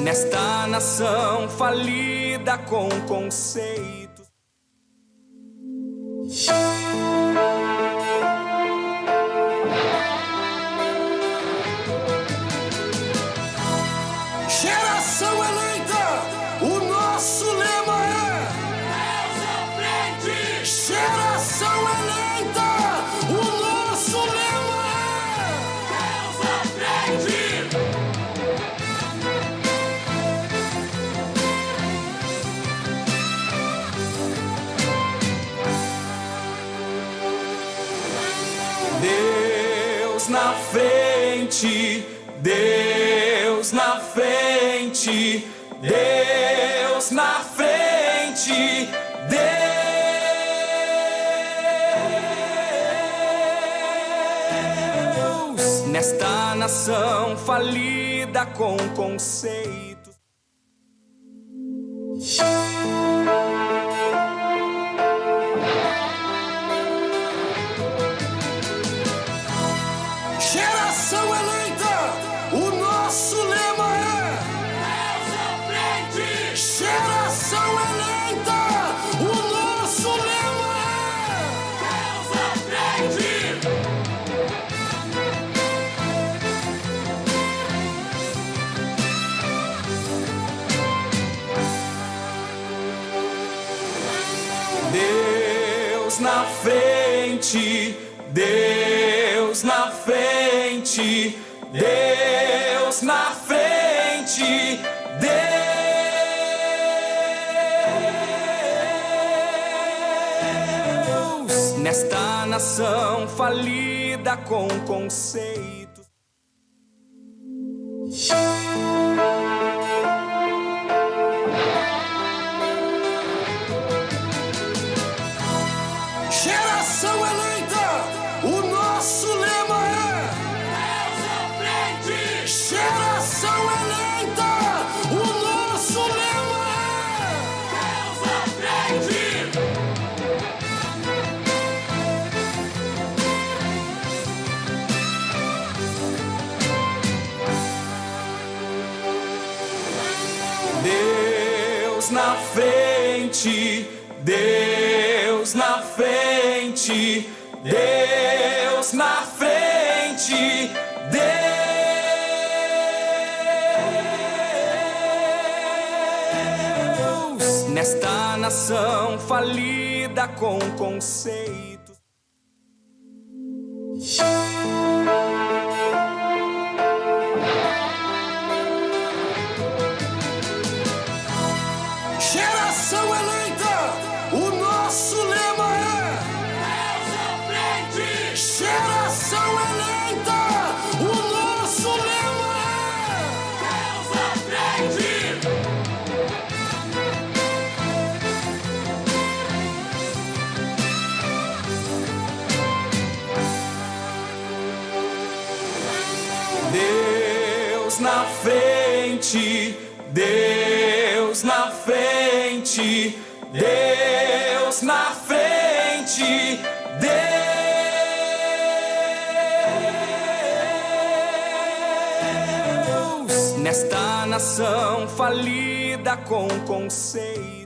nesta nação falida com conceitos. Geração eleita, o nosso lema é Deus à frente! Geração eleita, o nosso lema é Deus à frente! Deus na frente, Deus na frente, Deus na frente, Deus nesta nação falida com conceitos. Geração eleita, o nosso lema é Deus à frente! Geração eleita, o nosso lema Deus à frente! Deus na frente, Deus na frente, Deus na frente, Deus nesta nação falida com conceitos. Geração eleita, o nosso lema é Deus à frente! Geração eleita, o nosso lema Deus à frente! Deus na frente, Deus na frente, Deus na frente, Deus nesta nação falida com conceitos. Geração eleita, o nosso lema é Deus à frente! Geração eleita, o nosso lema Deus à frente! Deus na frente, Deus na frente, Deus na frente, Deus nesta nação falida com conceitos.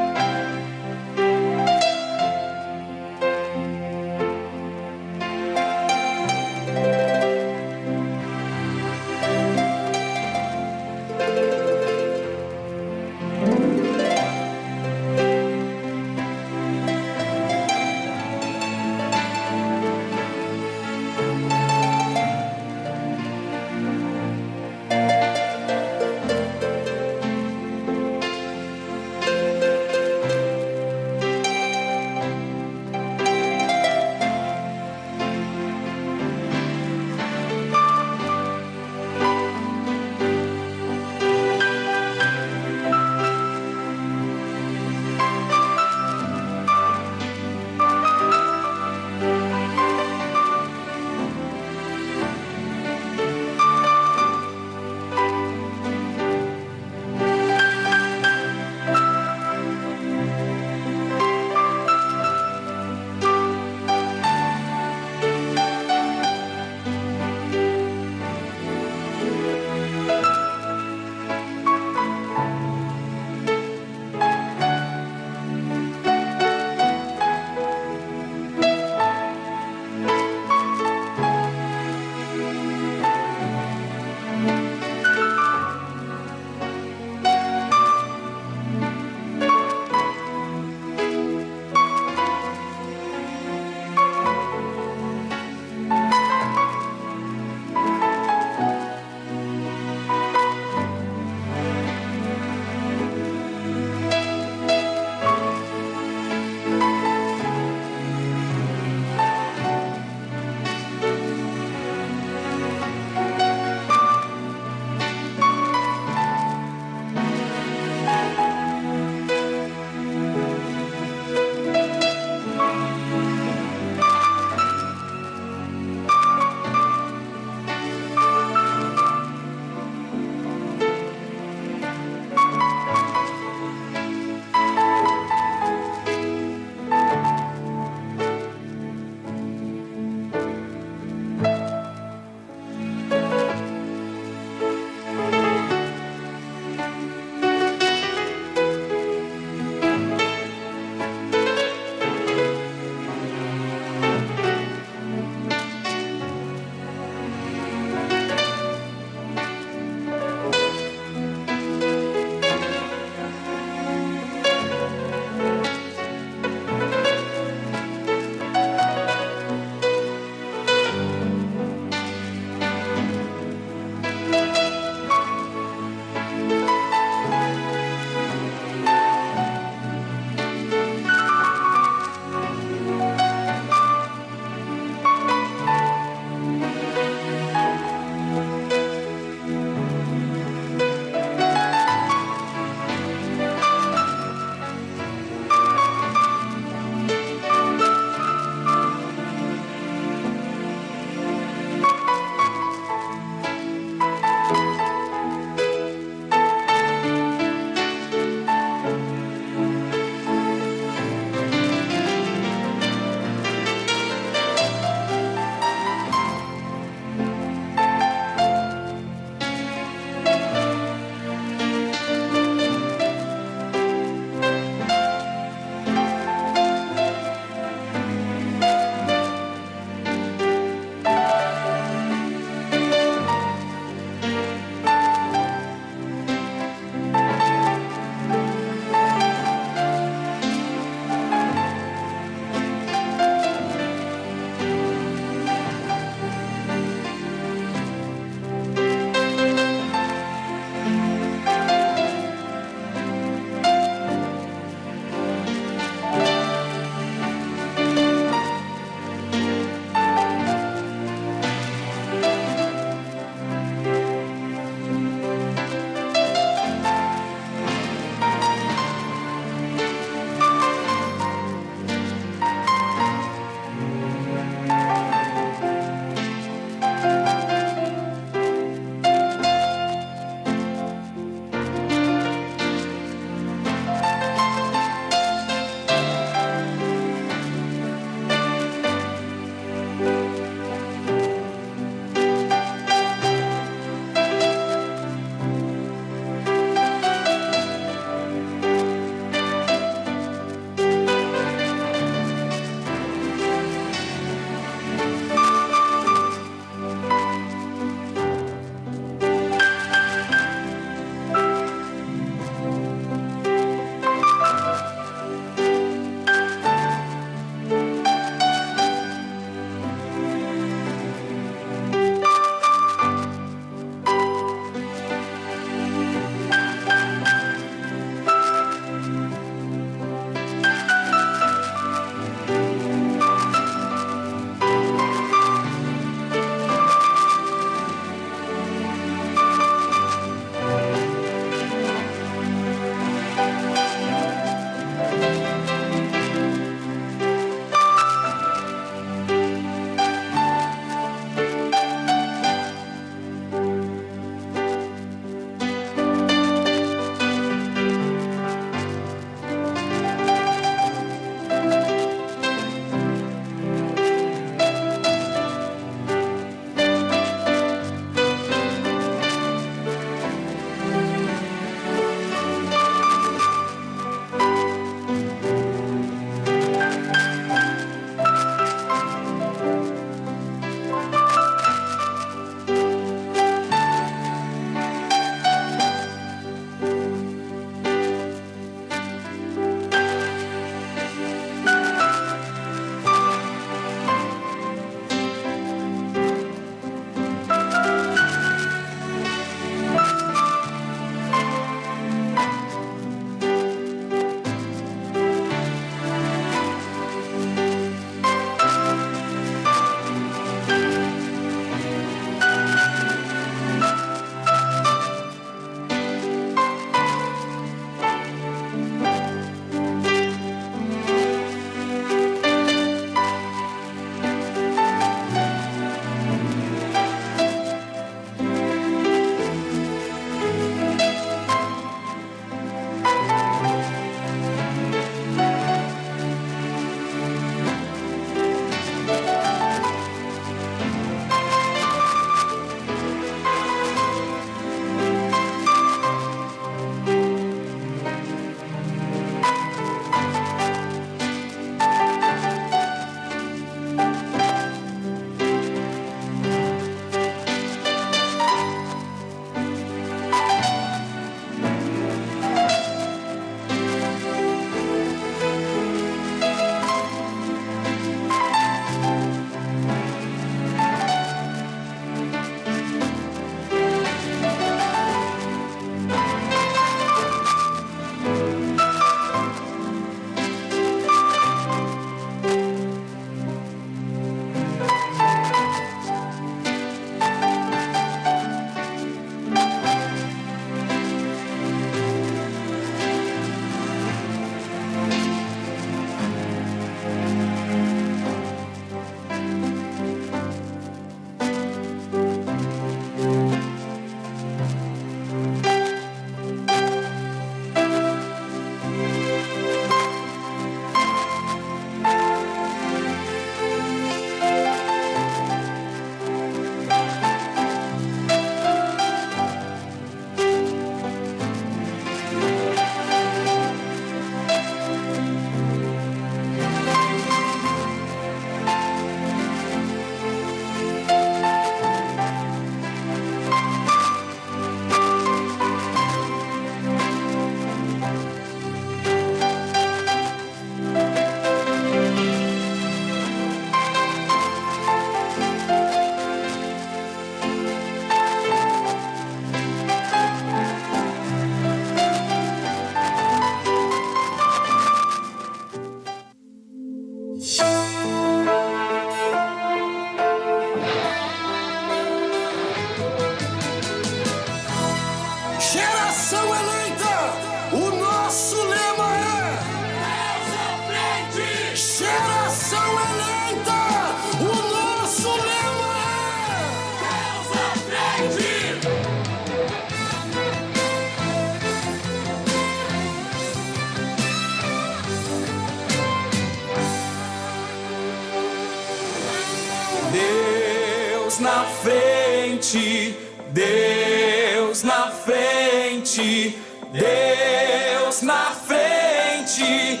Deus na frente, Deus na frente, Deus na frente,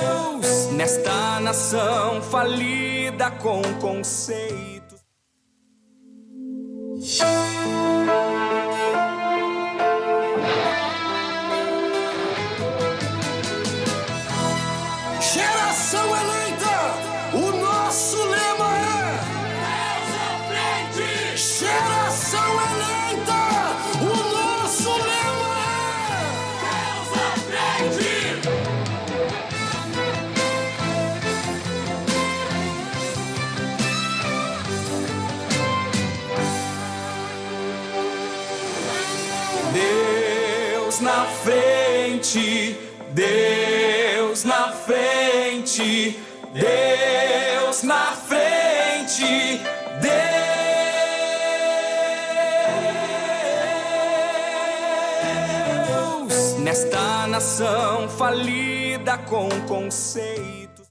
Deus nesta nação falida com conceitos. Geração eleita, o nosso lema é Deus à frente! Geração eleita, o nosso lema Deus à frente! Deus na frente, Deus na frente, Deus na frente, Deus nesta nação falida com conceitos.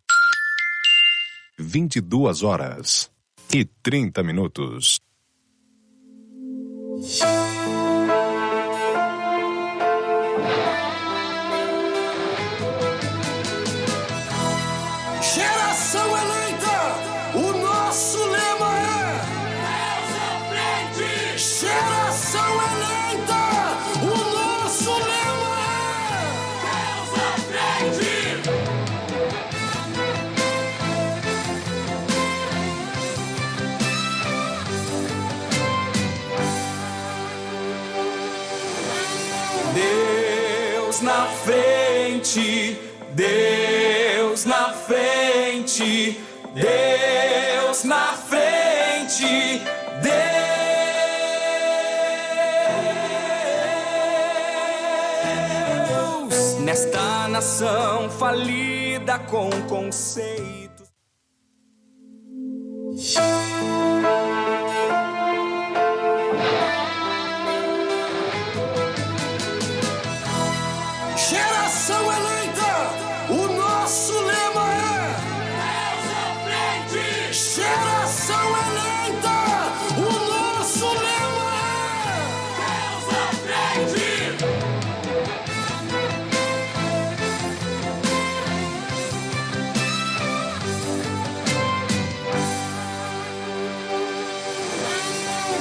22h30. Geração eleita, o nosso lema é Deus à frente! Geração eleita, o nosso lema Deus à frente! Deus na frente, Deus na frente, Deus na frente, Deus nesta nação falida com conceitos. Geração eleita, o nosso lema é Deus à frente! Geração eleita, o nosso lema Deus à frente!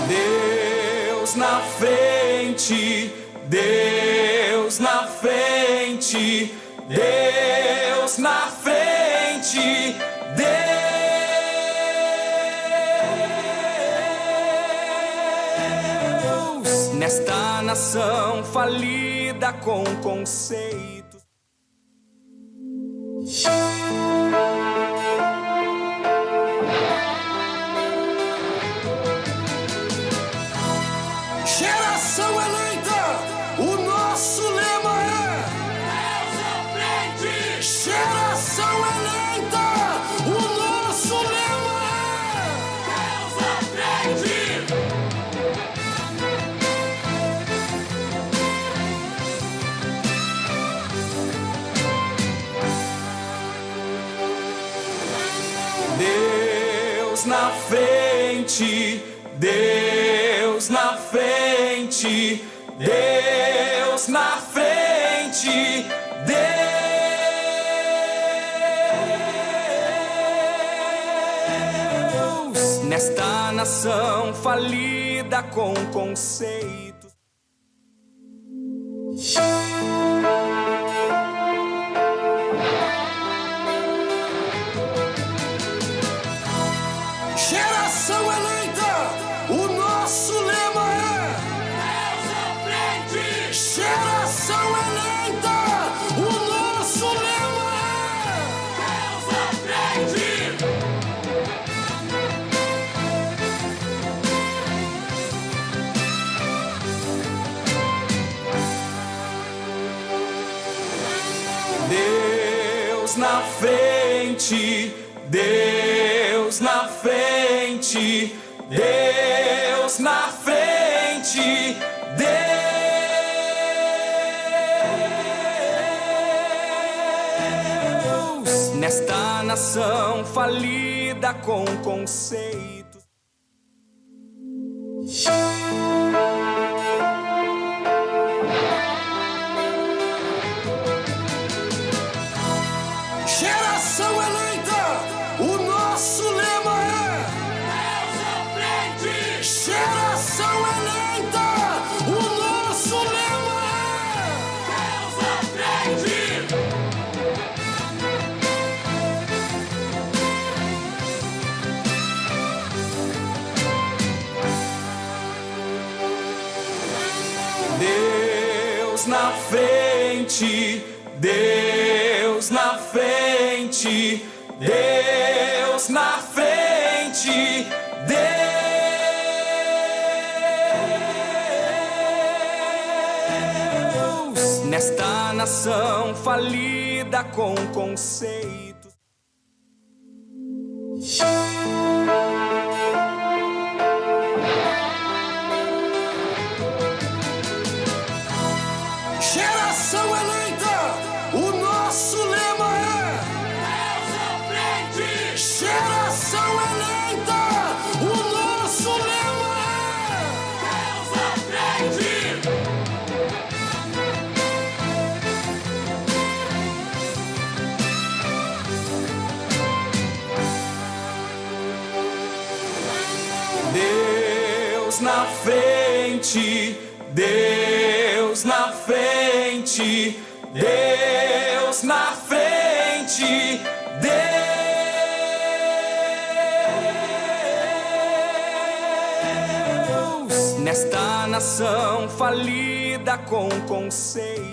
Deus na frente, Deus na frente, Deus na frente, Deus nesta nação falida com conceitos. Geração eleita, o nosso lema é Deus à frente! Geração eleita, o nosso lema Deus à frente! Deus na frente, Deus na frente, Deus na frente, Deus nesta nação falida com conceitos. Geração eleita, o nosso lema é Deus à frente! Geração eleita, o nosso lema Deus à frente! Deus na frente, Deus na frente, Deus na frente, Deus nesta nação falida com conceitos. Geração eleita, o nosso lema é Deus à frente! Geração eleita, o nosso lema Deus à frente! Deus na frente, Deus na frente, Deus na frente, Deus nesta nação falida com conceitos. é Geração eleita, o nosso lema é Deus à frente! Geração eleita, o nosso lema Deus à frente! Deus na frente, Deus na frente, Deus na frente, Deus nesta nação falida com conceitos.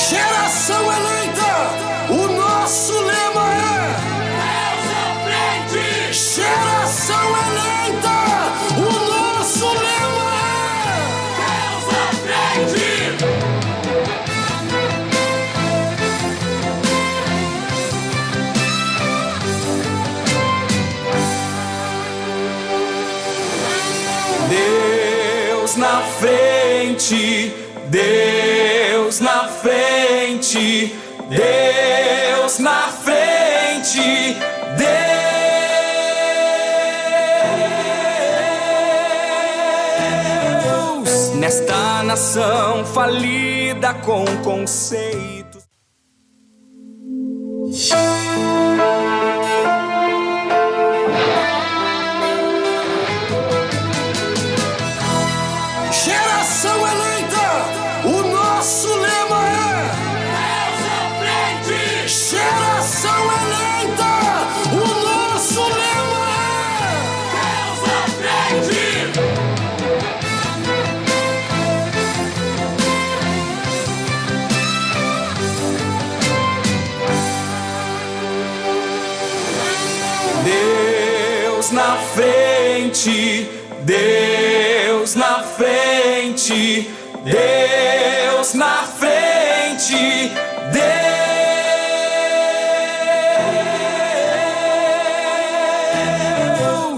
Geração eleita, o nosso lema é Deus à frente! Geração eleita, o nosso lema Deus à frente! Deus na frente, Deus na frente, Deus na frente, Deus nesta nação falida com conceitos. Geração eleita, o nosso lema é Deus à frente! Geração eleita, o nosso lema Deus à frente! Deus na frente, Deus na frente, Deus na frente,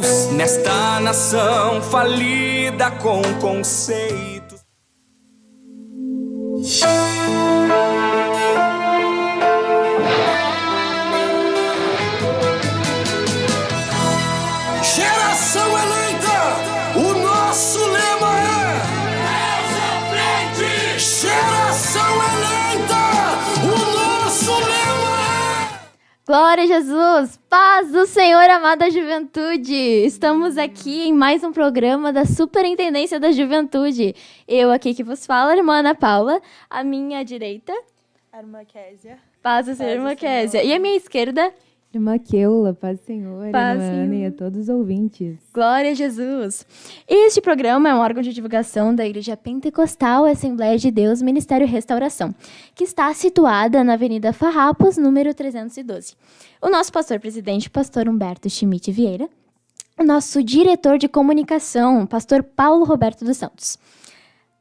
Deus nesta nação falida com conceitos. é Geração eleita, o nosso lema é Deus à frente! Geração eleita, o nosso lema é Glória a Jesus! Paz do Senhor, amada juventude! Estamos aqui em mais um programa da Superintendência da Juventude. Eu aqui que vos falo, a irmã Ana Paula, à minha direita, A irmã Késia. paz do Senhor, irmã Késia, e à minha esquerda, Irmã Keula, paz do Senhor, Paz, irmã Ana Senhor. e a todos os ouvintes. Glória a Jesus! Este programa é um órgão de divulgação da Igreja Pentecostal Assembleia de Deus Ministério Restauração, que está situada na Avenida Farrapos, número 312. O nosso pastor-presidente, pastor Humberto Schmidt Vieira, o nosso diretor de comunicação, pastor Paulo Roberto dos Santos,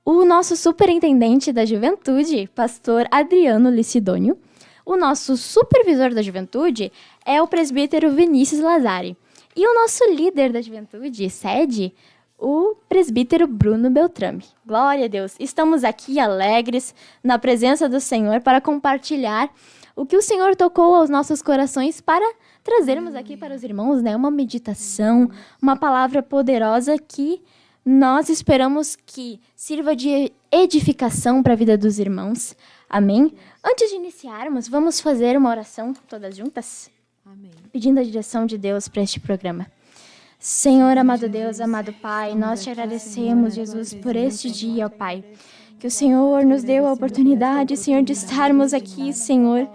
o nosso superintendente da juventude, pastor Adriano Licidônio, o nosso supervisor da juventude é o presbítero Vinícius Lazari. E o nosso líder da juventude, sede, o presbítero Bruno Beltrame. Glória a Deus! Estamos aqui alegres na presença do Senhor para compartilhar o que o Senhor tocou aos nossos corações para trazermos aqui para os irmãos, né? Uma meditação, uma palavra poderosa que nós esperamos que sirva de edificação para a vida dos irmãos. Amém? Antes de iniciarmos, vamos fazer uma oração todas juntas? Amém. Pedindo a direção de Deus para este programa. Senhor, amado Deus, amado Pai, nós te agradecemos, Jesus, por este dia, ó Pai. Que o Senhor nos deu a oportunidade, Senhor, de estarmos aqui, Senhor,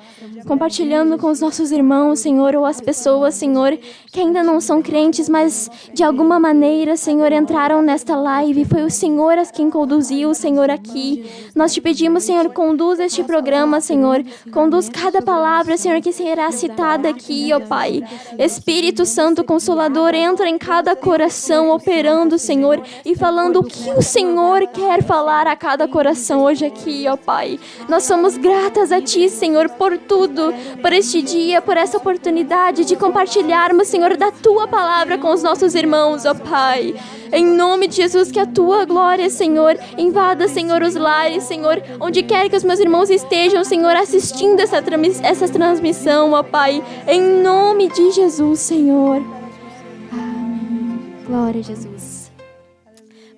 compartilhando com os nossos irmãos, Senhor, ou as pessoas, Senhor, que ainda não são crentes, mas de alguma maneira, Senhor, entraram nesta live. Foi o Senhor quem conduziu, Senhor, aqui. Nós te pedimos, Senhor, conduz este programa, Senhor. Conduz cada palavra, Senhor, que será citada aqui, ó Pai. Espírito Santo Consolador, entra em cada coração, operando, Senhor, e falando o que o Senhor quer falar a cada coração hoje aqui, ó Pai. Nós somos gratas a Ti, Senhor, por tudo, por este dia, por essa oportunidade de compartilharmos, Senhor, da Tua palavra com os nossos irmãos, ó Pai. Em nome de Jesus, que a Tua glória, Senhor, invada, Senhor, os lares, Senhor, onde quer que os meus irmãos estejam, Senhor, assistindo essa transmissão, ó Pai. Em nome de Jesus, Senhor. Amém. Glória a Jesus.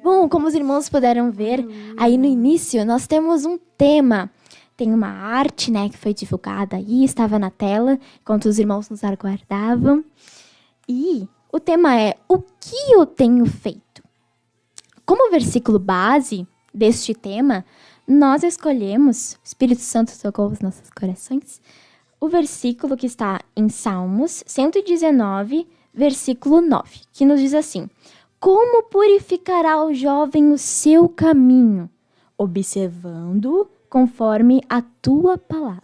Bom, como os irmãos puderam ver, aí no início nós temos um tema. Tem uma arte, né, que foi divulgada aí, estava na tela, enquanto os irmãos nos aguardavam. E o tema é: o que eu tenho feito? Como versículo base deste tema, nós escolhemos, o Espírito Santo tocou os nossos corações, o versículo que está em Salmos 119, versículo 9, que nos diz assim: como purificará o jovem o seu caminho, observando conforme a tua palavra.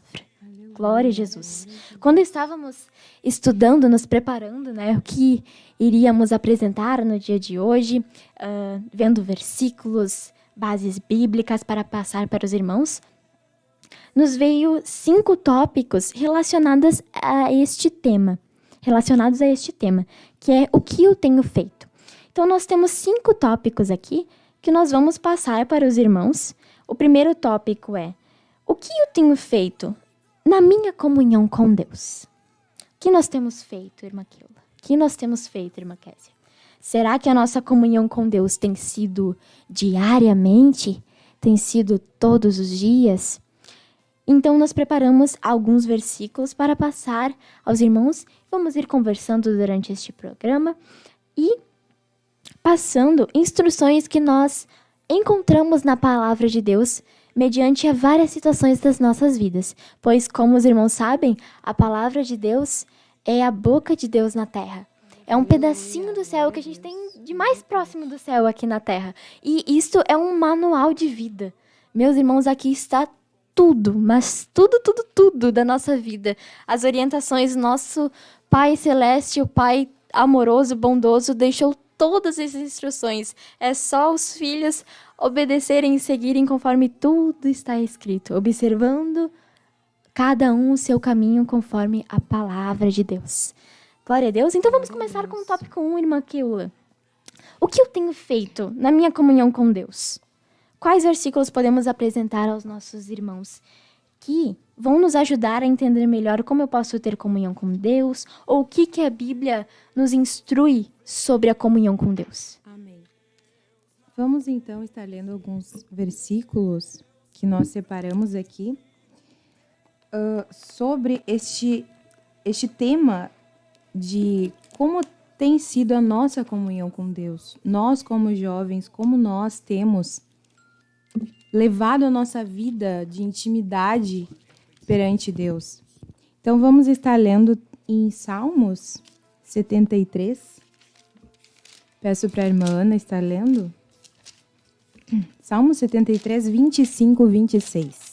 Glória a Jesus. Quando estávamos estudando, nos preparando, né, o que iríamos apresentar no dia de hoje, vendo versículos, bases bíblicas para passar para os irmãos, nos veio 5 tópicos relacionados a este tema, que é o que eu tenho feito. Então, nós temos 5 tópicos aqui que nós vamos passar para os irmãos. O primeiro tópico é: o que eu tenho feito na minha comunhão com Deus? O que nós temos feito, irmã Keula? O que nós temos feito, irmã Késia? Será que a nossa comunhão com Deus tem sido diariamente? Tem sido todos os dias? Então, nós preparamos alguns versículos para passar aos irmãos. Vamos ir conversando durante este programa e passando instruções que nós encontramos na palavra de Deus mediante a várias situações das nossas vidas. Pois, como os irmãos sabem, a palavra de Deus é a boca de Deus na terra. É um pedacinho do céu que a gente tem de mais próximo do céu aqui na terra. E isto é um manual de vida. Meus irmãos, aqui está tudo, mas tudo da nossa vida. As orientações, nosso Pai Celeste, o Pai amoroso, bondoso, deixou todas as instruções. É só os filhos obedecerem e seguirem conforme tudo está escrito, observando cada um o seu caminho conforme a palavra de Deus. Glória a Deus. Então vamos começar com o tópico 1, irmã Keula. O que eu tenho feito na minha comunhão com Deus? Quais versículos podemos apresentar aos nossos irmãos que vão nos ajudar a entender melhor como eu posso ter comunhão com Deus, ou o que a Bíblia nos instrui sobre a comunhão com Deus? Amém. Vamos então estar lendo alguns versículos que nós separamos aqui sobre este tema de como tem sido a nossa comunhão com Deus. Nós, como jovens, como nós temos levado a nossa vida de intimidade perante Deus. Então, vamos estar lendo em Salmos 73. Peço para a irmã Ana estar lendo. Salmos 73, 25, 26.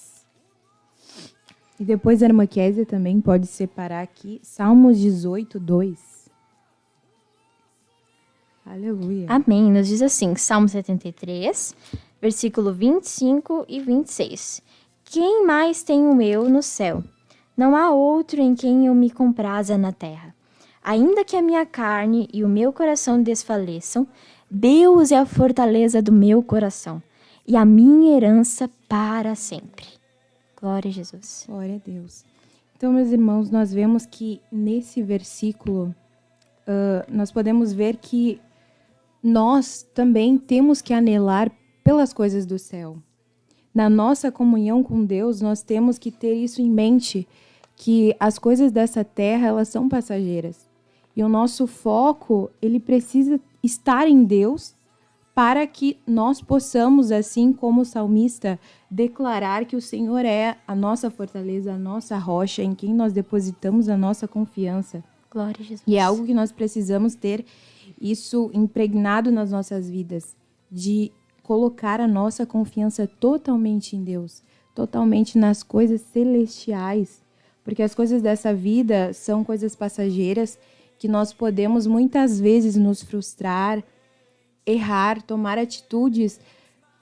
E depois a irmã Kézia também pode separar aqui. Salmos 18, 2. Aleluia. Amém. Nos diz assim, Salmo 73, versículo 25 e 26. Quem mais tenho eu no céu? Não há outro em quem eu me compraza na terra. Ainda que a minha carne e o meu coração desfaleçam, Deus é a fortaleza do meu coração e a minha herança para sempre. Glória a Jesus. Glória a Deus. Então, meus irmãos, nós vemos que nesse versículo, nós podemos ver que nós também temos que anelar pelas coisas do céu. Na nossa comunhão com Deus, nós temos que ter isso em mente, que as coisas dessa terra, elas são passageiras. E o nosso foco, ele precisa estar em Deus para que nós possamos, assim como o salmista, declarar que o Senhor é a nossa fortaleza, a nossa rocha, em quem nós depositamos a nossa confiança. Glória a Jesus. E é algo que nós precisamos ter isso impregnado nas nossas vidas, de colocar a nossa confiança totalmente em Deus, totalmente nas coisas celestiais, porque as coisas dessa vida são coisas passageiras que nós podemos muitas vezes nos frustrar, errar, tomar atitudes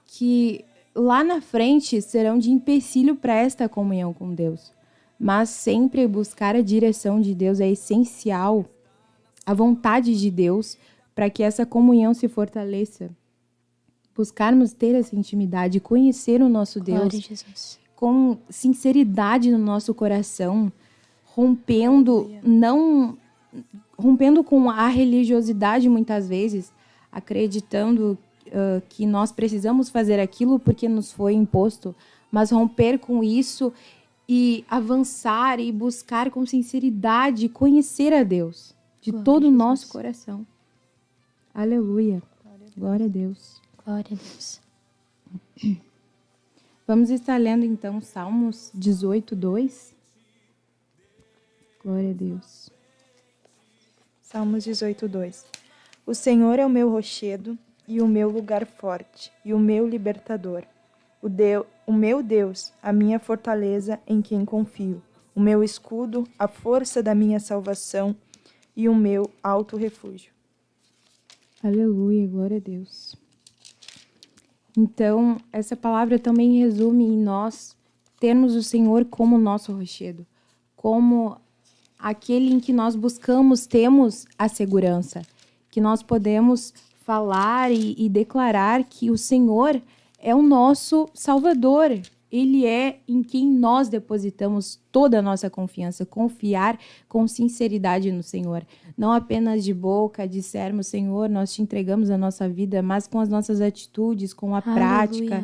que lá na frente serão de empecilho para esta comunhão com Deus. Mas sempre buscar a direção de Deus é essencial, a vontade de Deus, para que essa comunhão se fortaleça. Buscarmos ter essa intimidade, conhecer o nosso Deus. Glória a Jesus. Com sinceridade no nosso coração, rompendo com a religiosidade muitas vezes, acreditando que nós precisamos fazer aquilo porque nos foi imposto, mas romper com isso e avançar e buscar com sinceridade conhecer a Deus de todo o nosso coração. Aleluia. Glória a Deus. Glória a Deus. Vamos estar lendo então Salmos 18, 2. Glória a Deus. Salmos 18, 2. O Senhor é o meu rochedo e o meu lugar forte e o meu libertador. O meu Deus, a minha fortaleza em quem confio. O meu escudo, a força da minha salvação e o meu alto refúgio. Aleluia, glória a Deus. Então, essa palavra também resume em nós termos o Senhor como nosso rochedo, como aquele em que nós buscamos, temos a segurança, que nós podemos falar e declarar que o Senhor é o nosso Salvador, Ele é em quem nós depositamos toda a nossa confiança, confiar com sinceridade no Senhor. Não apenas de boca, dissermos, Senhor, nós te entregamos a nossa vida, mas com as nossas atitudes, com a prática,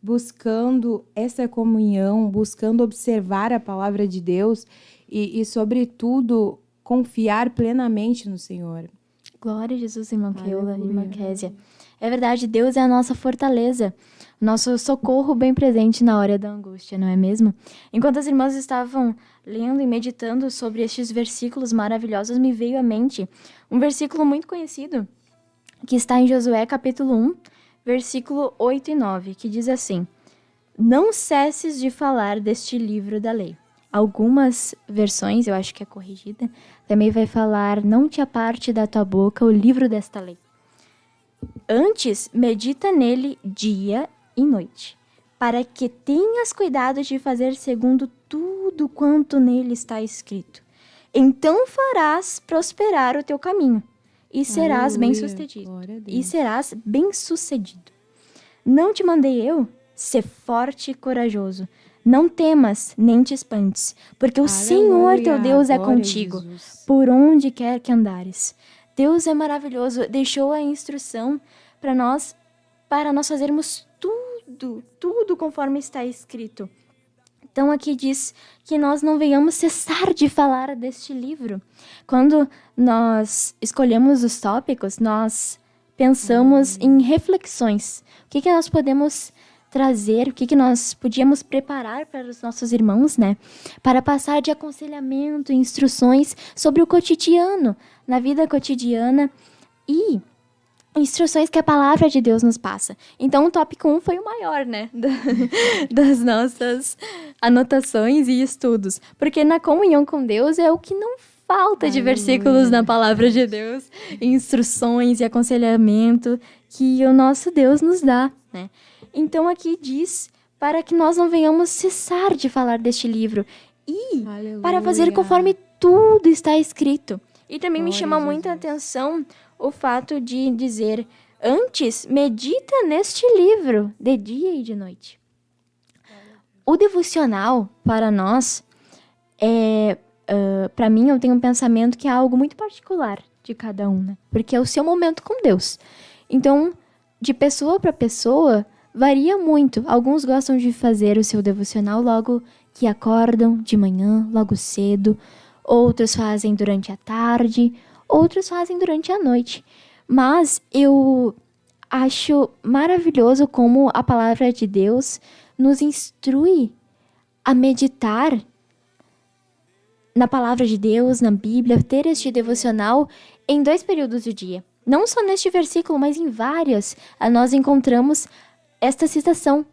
buscando essa comunhão, buscando observar a palavra de Deus e sobretudo, confiar plenamente no Senhor. Glória a Jesus, irmã Keula e irmã Késia. É verdade, Deus é a nossa fortaleza, nosso socorro bem presente na hora da angústia, não é mesmo? Enquanto as irmãs estavam lendo e meditando sobre estes versículos maravilhosos, me veio à mente um versículo muito conhecido, que está em Josué capítulo 1, versículo 8 e 9, que diz assim: Não cesses de falar deste livro da lei. Algumas versões, eu acho que é corrigida, também vai falar: Não te aparte da tua boca o livro desta lei. Antes, medita nele dia e noite, para que tenhas cuidado de fazer segundo tudo quanto nele está escrito. Então farás prosperar o teu caminho e serás bem-sucedido. E serás bem-sucedido. Não te mandei eu? Ser forte e corajoso. Não temas, nem te espantes, porque o Senhor teu Deus é contigo, por onde quer que andares. Deus é maravilhoso, deixou a instrução para nós fazermos tudo conforme está escrito. Então aqui diz que nós não venhamos cessar de falar deste livro. Quando nós escolhemos os tópicos, nós pensamos em reflexões. O que nós podemos trazer, o que nós podíamos preparar para os nossos irmãos, né? Para passar de aconselhamento, instruções sobre o cotidiano, na vida cotidiana e instruções que a palavra de Deus nos passa. Então, o tópico 1 foi o maior, né? Das nossas anotações e estudos. Porque na comunhão com Deus é o que não falta de versículos na palavra de Deus, instruções e aconselhamento que o nosso Deus nos dá, né? Então, aqui diz para que nós não venhamos cessar de falar deste livro e para fazer conforme tudo está escrito. E também me chama muita atenção o fato de dizer: antes, medita neste livro, de dia e de noite. O devocional, para nós, para mim, eu tenho um pensamento que é algo muito particular de cada um, né? Porque é o seu momento com Deus. Então, de pessoa para pessoa, varia muito. Alguns gostam de fazer o seu devocional logo que acordam de manhã, logo cedo. Outros fazem durante a tarde, outros fazem durante a noite. Mas eu acho maravilhoso como a palavra de Deus nos instrui a meditar na palavra de Deus, na Bíblia, ter este devocional em 2 períodos do dia. Não só neste versículo, mas em vários, nós encontramos esta citação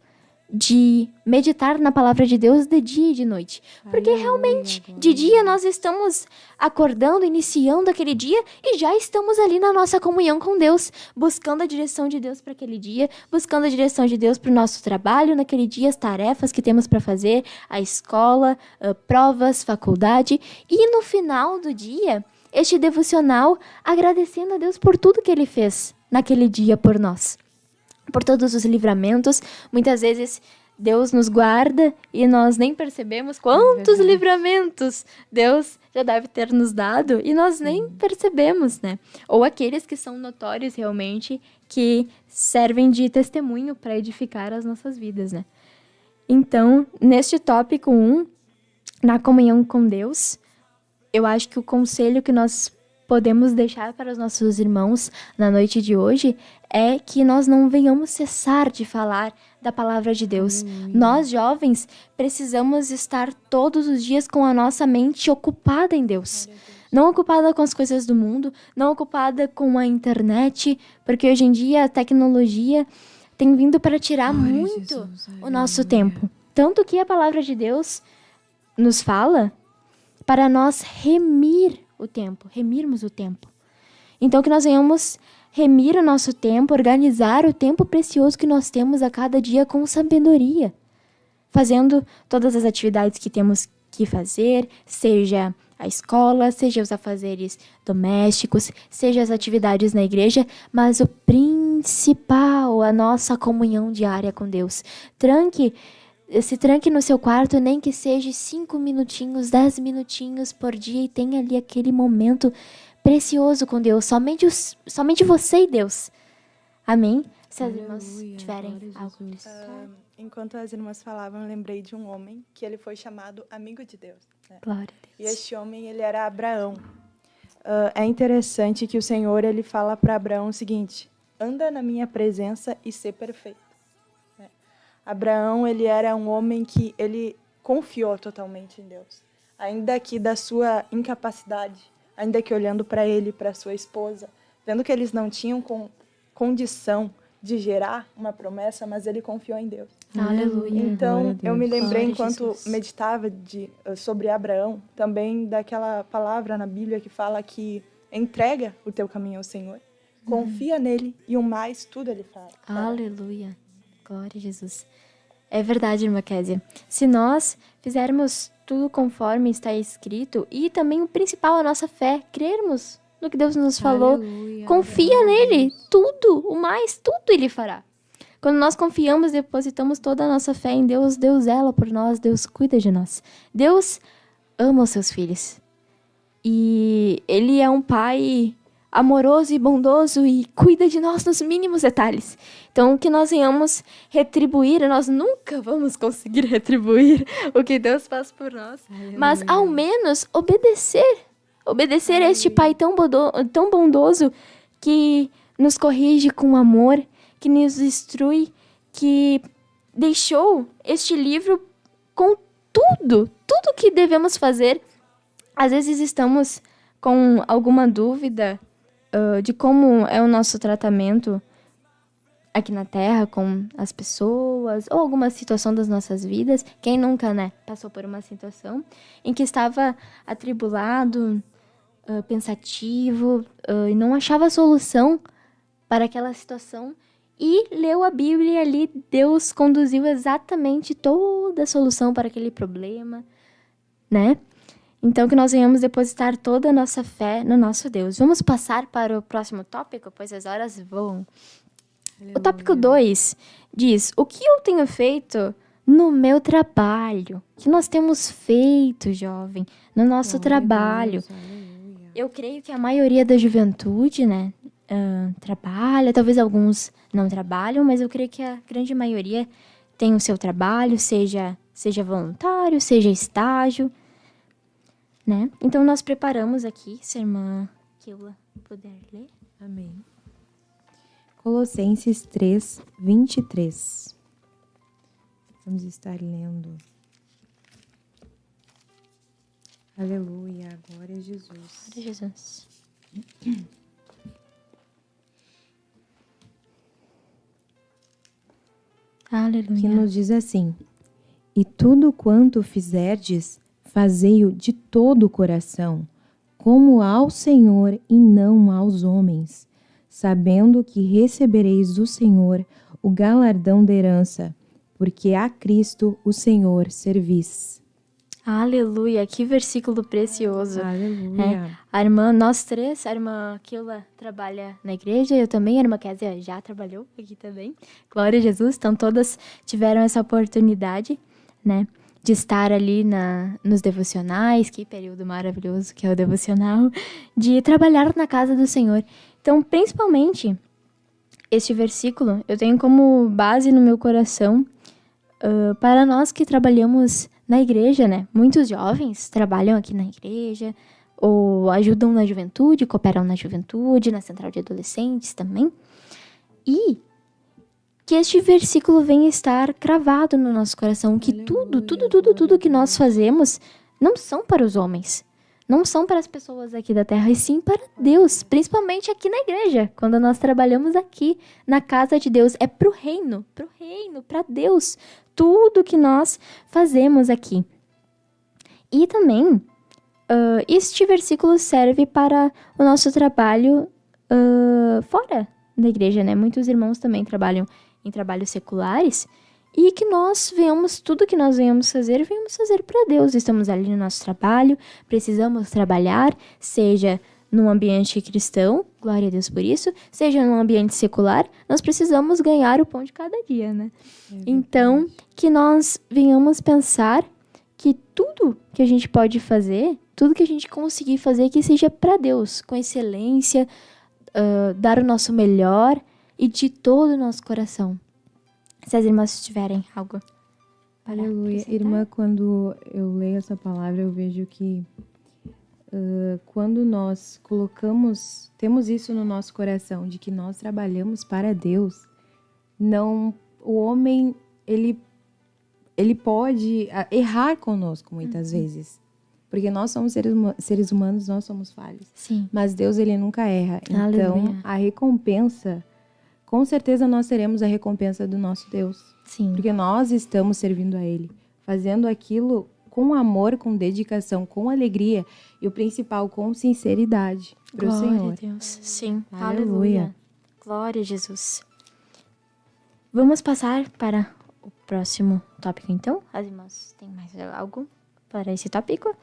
de meditar na palavra de Deus de dia e de noite. Porque realmente, de dia nós estamos acordando, iniciando aquele dia e já estamos ali na nossa comunhão com Deus, buscando a direção de Deus para aquele dia, buscando a direção de Deus para o nosso trabalho naquele dia, as tarefas que temos para fazer, a escola, provas, faculdade. E no final do dia, este devocional agradecendo a Deus por tudo que Ele fez naquele dia por nós. Por todos os livramentos. Muitas vezes Deus nos guarda e nós nem percebemos quantos livramentos Deus já deve ter nos dado e nós nem percebemos, né? Ou aqueles que são notórios realmente, que servem de testemunho para edificar as nossas vidas, né? Então, neste tópico 1, na comunhão com Deus, eu acho que o conselho que nós podemos deixar para os nossos irmãos na noite de hoje é que nós não venhamos cessar de falar da palavra de Deus. Nós, jovens, precisamos estar todos os dias com a nossa mente ocupada em Deus. Não ocupada com as coisas do mundo, não ocupada com a internet, porque hoje em dia a tecnologia tem vindo para tirar muito o nosso tempo. Tanto que a palavra de Deus nos fala para nós remirmos o tempo. Então, que nós venhamos remir o nosso tempo, organizar o tempo precioso que nós temos a cada dia com sabedoria, fazendo todas as atividades que temos que fazer, seja a escola, seja os afazeres domésticos, seja as atividades na igreja, mas o principal, a nossa comunhão diária com Deus. se tranque no seu quarto, nem que seja 5 minutinhos, 10 minutinhos por dia, e tenha ali aquele momento precioso com Deus, somente você e Deus. Amém? Se as irmãs tiverem algo a acrescentar. Enquanto as irmãs falavam, eu lembrei de um homem que ele foi chamado amigo de Deus, né? Glória a E Deus. este homem, ele era Abraão. É interessante que o Senhor, ele fala para Abraão o seguinte: anda na minha presença e ser perfeito. Né? Abraão, ele era um homem que ele confiou totalmente em Deus. Ainda que da sua incapacidade, ainda que olhando para ele, para sua esposa, vendo que eles não tinham condição de gerar uma promessa, mas ele confiou em Deus. Aleluia. Então, eu me lembrei, Glória a enquanto Jesus. meditava sobre Abraão, também daquela palavra na Bíblia que fala que entrega o teu caminho ao Senhor, confia nele e o mais tudo ele fará. Aleluia. Glória a Jesus. É verdade, irmã Kézia. Se nós fizermos tudo conforme está escrito, e também o principal, a nossa fé, crermos no que Deus nos falou, Aleluia, confia glória a nele, Deus. tudo, o mais, tudo ele fará. Quando nós confiamos, depositamos toda a nossa fé em Deus, Deus zela por nós, Deus cuida de nós. Deus ama os seus filhos. E ele é um pai amoroso e bondoso e cuida de nós nos mínimos detalhes. Então, que nós venhamos retribuir, nós nunca vamos conseguir retribuir o que Deus faz por nós, mas ao menos obedecer a este pai tão bondoso que nos corrige com amor, que nos instrui, que deixou este livro com tudo que devemos fazer. Às vezes estamos com alguma dúvida de como é o nosso tratamento aqui na Terra com as pessoas, ou alguma situação das nossas vidas. Quem nunca, né, passou por uma situação em que estava atribulado, pensativo, e não achava solução para aquela situação, e leu a Bíblia e ali Deus conduziu exatamente toda a solução para aquele problema, né? Então, que nós venhamos depositar toda a nossa fé no nosso Deus. Vamos passar para o próximo tópico, pois as horas voam. O tópico 2 diz: o que eu tenho feito no meu trabalho? O que nós temos feito, jovem, no nosso trabalho? Eu creio que a maioria da juventude, né, trabalha, talvez alguns não trabalham, mas eu creio que a grande maioria tem o seu trabalho, seja voluntário, seja estágio, né? Então, nós preparamos aqui, se a irmã Keula puder ler. Amém. Colossenses 3, 23. Vamos estar lendo. Aleluia, glória a Jesus. Glória a Jesus. Aleluia. Que nos diz assim: e tudo quanto fizerdes, fazei-o de todo o coração, como ao Senhor e não aos homens, sabendo que recebereis do Senhor o galardão da herança, porque a Cristo o Senhor servis. Aleluia, que versículo precioso. Aleluia. A irmã, nós três, a irmã Keula trabalha na igreja, eu também, a irmã Kézia já trabalhou aqui também. Glória a Jesus, então todas tiveram essa oportunidade, né, de estar ali nos devocionais, que período maravilhoso que é o devocional, de trabalhar na casa do Senhor. Então, principalmente, este versículo eu tenho como base no meu coração para nós que trabalhamos na igreja, né? Muitos jovens trabalham aqui na igreja, ou ajudam na juventude, cooperam na juventude, na central de adolescentes também. E que este versículo venha estar cravado no nosso coração, que tudo que nós fazemos não são para os homens, não são para as pessoas aqui da terra, e sim para Deus, principalmente aqui na igreja, quando nós trabalhamos aqui na casa de Deus, é para o reino, para Deus, tudo que nós fazemos aqui. E também, este versículo serve para o nosso trabalho fora da igreja, né? Muitos irmãos também trabalham em trabalhos seculares, e que nós venhamos, tudo que nós venhamos fazer para Deus. Estamos ali no nosso trabalho, precisamos trabalhar, seja num ambiente cristão, glória a Deus por isso, seja num ambiente secular, nós precisamos ganhar o pão de cada dia, né? Então, que nós venhamos pensar que tudo que a gente pode fazer, tudo que a gente conseguir fazer, que seja para Deus, com excelência, dar o nosso melhor e de todo o nosso coração. Se as irmãs tiverem algo para Aleluia. acrescentar. Irmã, quando eu leio essa palavra, eu vejo que quando nós temos isso no nosso coração, de que nós trabalhamos para Deus, o homem, ele pode errar conosco muitas vezes. Porque nós somos seres humanos, nós somos falhos. Sim. Mas Deus, ele nunca erra. Aleluia. Então, a recompensa, com certeza nós teremos a recompensa do nosso Deus. Sim. Porque nós estamos servindo a Ele, fazendo aquilo com amor, com dedicação, com alegria e o principal, com sinceridade para o Glória Senhor. a Deus. Sim. Aleluia. Aleluia. Glória a Jesus. Vamos passar para o próximo tópico, então. As irmãs têm mais algo para esse tópico?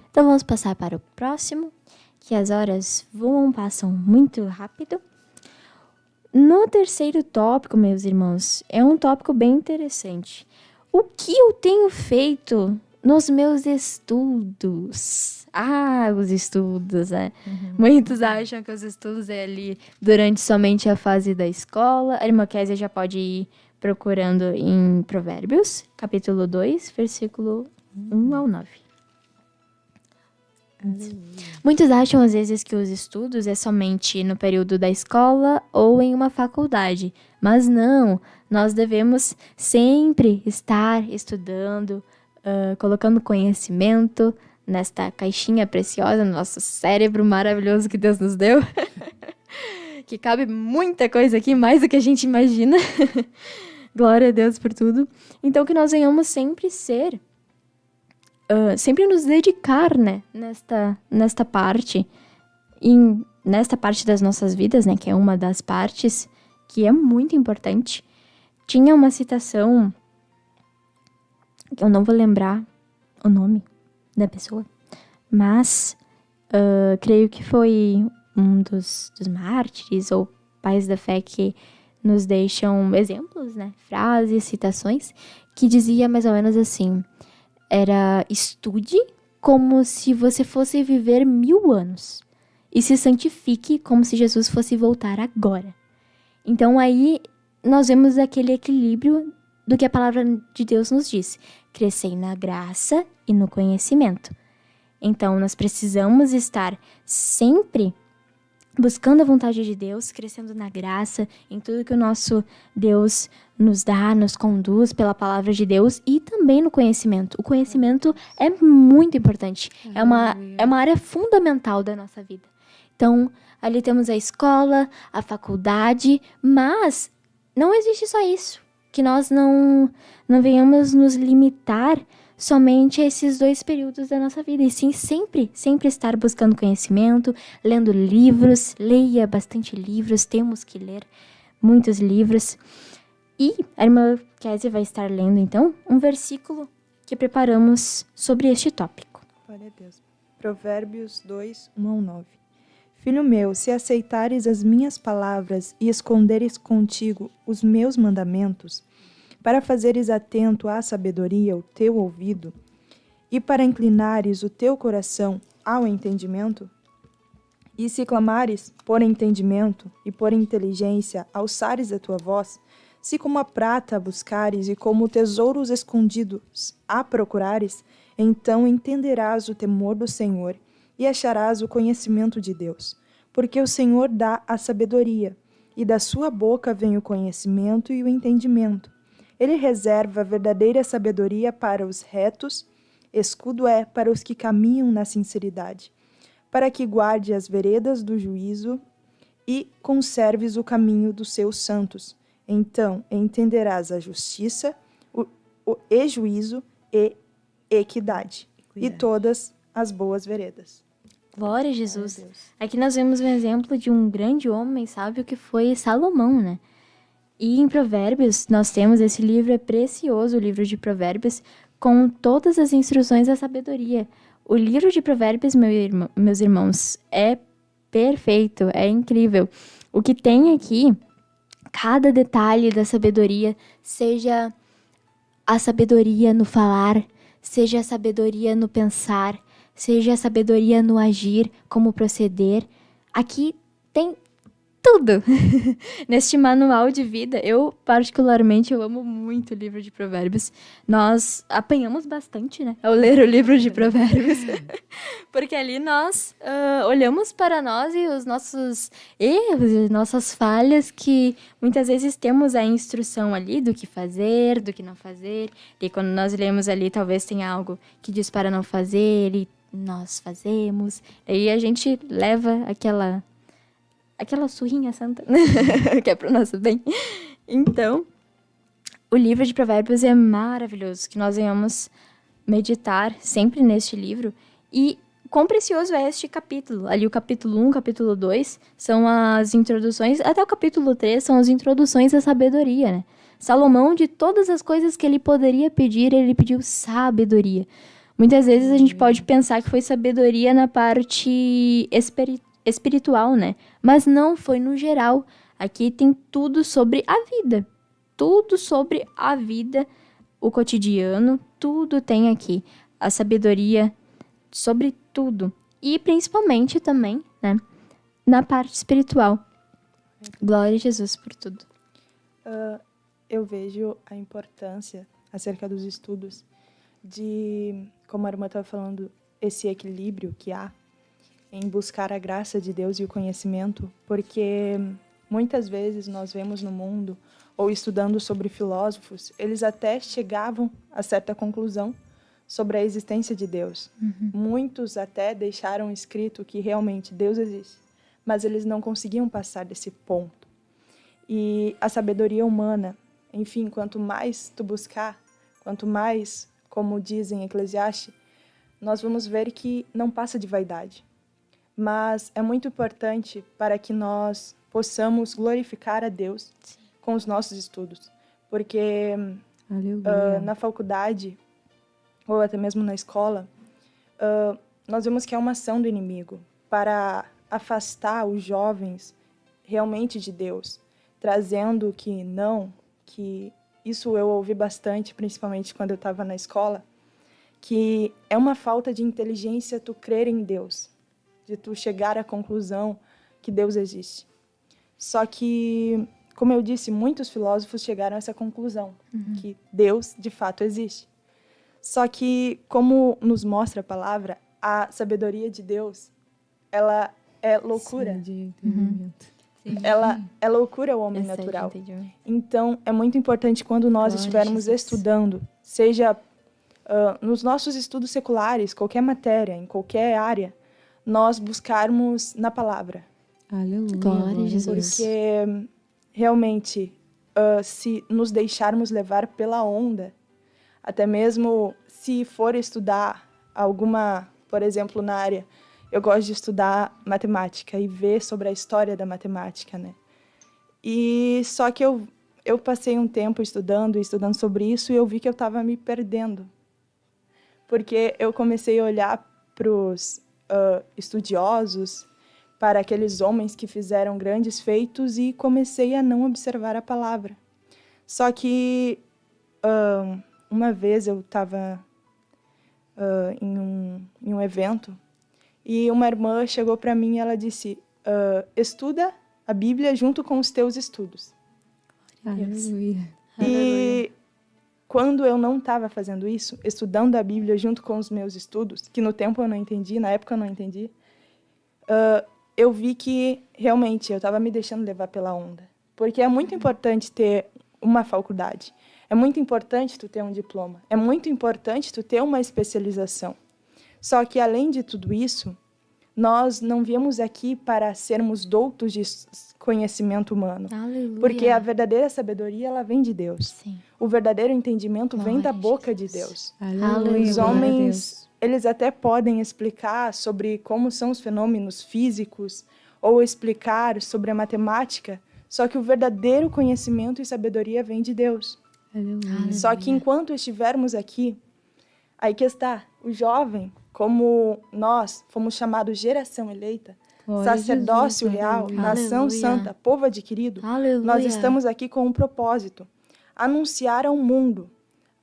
Então vamos passar para o próximo, que as horas passam muito rápido. No terceiro tópico, meus irmãos, é um tópico bem interessante. O que eu tenho feito nos meus estudos? Os estudos, né? Muitos acham que os estudos é ali durante somente a fase da escola. A irmã Kézia já pode ir procurando em Provérbios, capítulo 2, versículo 1 ao 9. Muitos acham às vezes que os estudos é somente no período da escola ou em uma faculdade, mas não, nós devemos sempre estar estudando, colocando conhecimento nesta caixinha preciosa, no nosso cérebro maravilhoso que Deus nos deu, que cabe muita coisa aqui, mais do que a gente imagina. Glória a Deus por tudo. Então que nós venhamos sempre sempre nos dedicar, né, nesta parte, nesta parte das nossas vidas, né, que é uma das partes que é muito importante. Tinha uma citação, que eu não vou lembrar o nome da pessoa, mas creio que foi um dos mártires ou pais da fé que nos deixam exemplos, né, frases, citações, que dizia mais ou menos assim: era estude como se você fosse viver 1000 anos e se santifique como se Jesus fosse voltar agora. Então aí nós vemos aquele equilíbrio do que a palavra de Deus nos diz: crescei na graça e no conhecimento. Então nós precisamos estar sempre buscando a vontade de Deus, crescendo na graça, em tudo que o nosso Deus nos dá, nos conduz pela palavra de Deus, e também no conhecimento. O conhecimento é muito importante, é uma área fundamental da nossa vida. Então, ali temos a escola, a faculdade, mas não existe só isso, que nós não venhamos nos limitar somente a esses 2 períodos da nossa vida, e sim sempre estar buscando conhecimento, lendo livros, leia bastante livros, temos que ler muitos livros. E a irmã Kézia vai estar lendo, então, um versículo que preparamos sobre este tópico. Glória a Deus. Provérbios 2, 1 ao 9. Filho meu, se aceitares as minhas palavras e esconderes contigo os meus mandamentos, para fazeres atento à sabedoria o teu ouvido, e para inclinares o teu coração ao entendimento, e se clamares por entendimento e por inteligência alçares a tua voz, se como a prata a buscares e como tesouros escondidos a procurares, então entenderás o temor do Senhor e acharás o conhecimento de Deus. Porque o Senhor dá a sabedoria, e da sua boca vem o conhecimento e o entendimento. Ele reserva a verdadeira sabedoria para os retos, escudo é para os que caminham na sinceridade, para que guarde as veredas do juízo e conserves o caminho dos seus santos. Então entenderás a justiça, o juízo e equidade, e todas as boas veredas. Glória a Jesus. Aqui nós vemos um exemplo de um grande homem sábio que foi Salomão, né? E em Provérbios, nós temos esse livro, é precioso, o livro de Provérbios, com todas as instruções da sabedoria. O livro de Provérbios, meus irmãos, é perfeito, é incrível. O que tem aqui, cada detalhe da sabedoria, seja a sabedoria no falar, seja a sabedoria no pensar, seja a sabedoria no agir, como proceder. Aqui tem tudo. Neste manual de vida, eu particularmente, eu amo muito o livro de Provérbios. Nós apanhamos bastante, né, ao ler o livro de Provérbios. Porque ali nós olhamos para nós e os nossos erros e nossas falhas, que muitas vezes temos a instrução ali do que fazer, do que não fazer. E quando nós lemos ali, talvez tenha algo que diz para não fazer e nós fazemos. Aí a gente leva aquela surrinha santa, que é pro nosso bem. Então, o livro de Provérbios é maravilhoso, que nós venhamos meditar sempre neste livro. E quão precioso é este capítulo. Ali o capítulo 1, capítulo 2 são as introduções, até o capítulo 3 são as introduções à sabedoria, né? Salomão, de todas as coisas que ele poderia pedir, ele pediu sabedoria. Muitas vezes a gente pode pensar que foi sabedoria na parte espiritual, né? Mas não, foi no geral. Aqui tem tudo sobre a vida. Tudo sobre a vida, o cotidiano, tudo tem aqui. A sabedoria sobre tudo. E principalmente também, né, na parte espiritual. Glória a Jesus por tudo. Eu vejo a importância acerca dos estudos de, como a irmã estava falando, esse equilíbrio que há em buscar a graça de Deus e o conhecimento, porque muitas vezes nós vemos no mundo, ou estudando sobre filósofos, eles até chegavam a certa conclusão sobre a existência de Deus. Muitos até deixaram escrito que realmente Deus existe, mas eles não conseguiam passar desse ponto. E a sabedoria humana, enfim, quanto mais tu buscar, quanto mais, como dizem em Eclesiastes, nós vamos ver que não passa de vaidade. Mas é muito importante para que nós possamos glorificar a Deus com os nossos estudos. Porque na faculdade, ou até mesmo na escola, nós vemos que é uma ação do inimigo para afastar os jovens realmente de Deus, trazendo que isso eu ouvi bastante, principalmente quando eu estava na escola, que é uma falta de inteligência tu crer em Deus, de tu chegar à conclusão que Deus existe. Só que, como eu disse, muitos filósofos chegaram a essa conclusão, que Deus de fato existe. Só que, como nos mostra a palavra, a sabedoria de Deus, ela é loucura. Ela é loucura ao homem natural. Então, é muito importante quando nós estivermos estudando, seja nos nossos estudos seculares, qualquer matéria, em qualquer área, nós buscarmos na palavra. Aleluia. Glória a Jesus. Porque, realmente, se nos deixarmos levar pela onda, até mesmo se for estudar alguma, por exemplo, na área, eu gosto de estudar matemática e ver sobre a história da matemática, né? E só que eu passei um tempo estudando sobre isso e eu vi que eu estava me perdendo. Porque eu comecei a olhar para os estudiosos, para aqueles homens que fizeram grandes feitos e comecei a não observar a palavra. Só que uma vez eu estava em um evento e uma irmã chegou para mim e ela disse, estuda a Bíblia junto com os teus estudos. Aleluia. E quando eu não estava fazendo isso, estudando a Bíblia junto com os meus estudos, que no tempo eu não entendi, na época eu não entendi, eu vi que realmente eu estava me deixando levar pela onda. Porque é muito importante ter uma faculdade, é muito importante tu ter um diploma, é muito importante tu ter uma especialização. Só que, além de tudo isso, nós não viemos aqui para sermos doutos de conhecimento humano. Aleluia. Porque a verdadeira sabedoria, ela vem de Deus. Sim. O verdadeiro entendimento vem da Glória a boca de Jesus. Deus. Aleluia. Os homens, eles até podem explicar sobre como são os fenômenos físicos ou explicar sobre a matemática, só que o verdadeiro conhecimento e sabedoria vem de Deus. Aleluia. Só que enquanto estivermos aqui, aí que está, o jovem, como nós fomos chamados geração eleita, Glória a sacerdócio Jesus, real, aleluia. nação Aleluia. santa, povo adquirido, Aleluia. nós estamos aqui com um propósito: anunciar ao mundo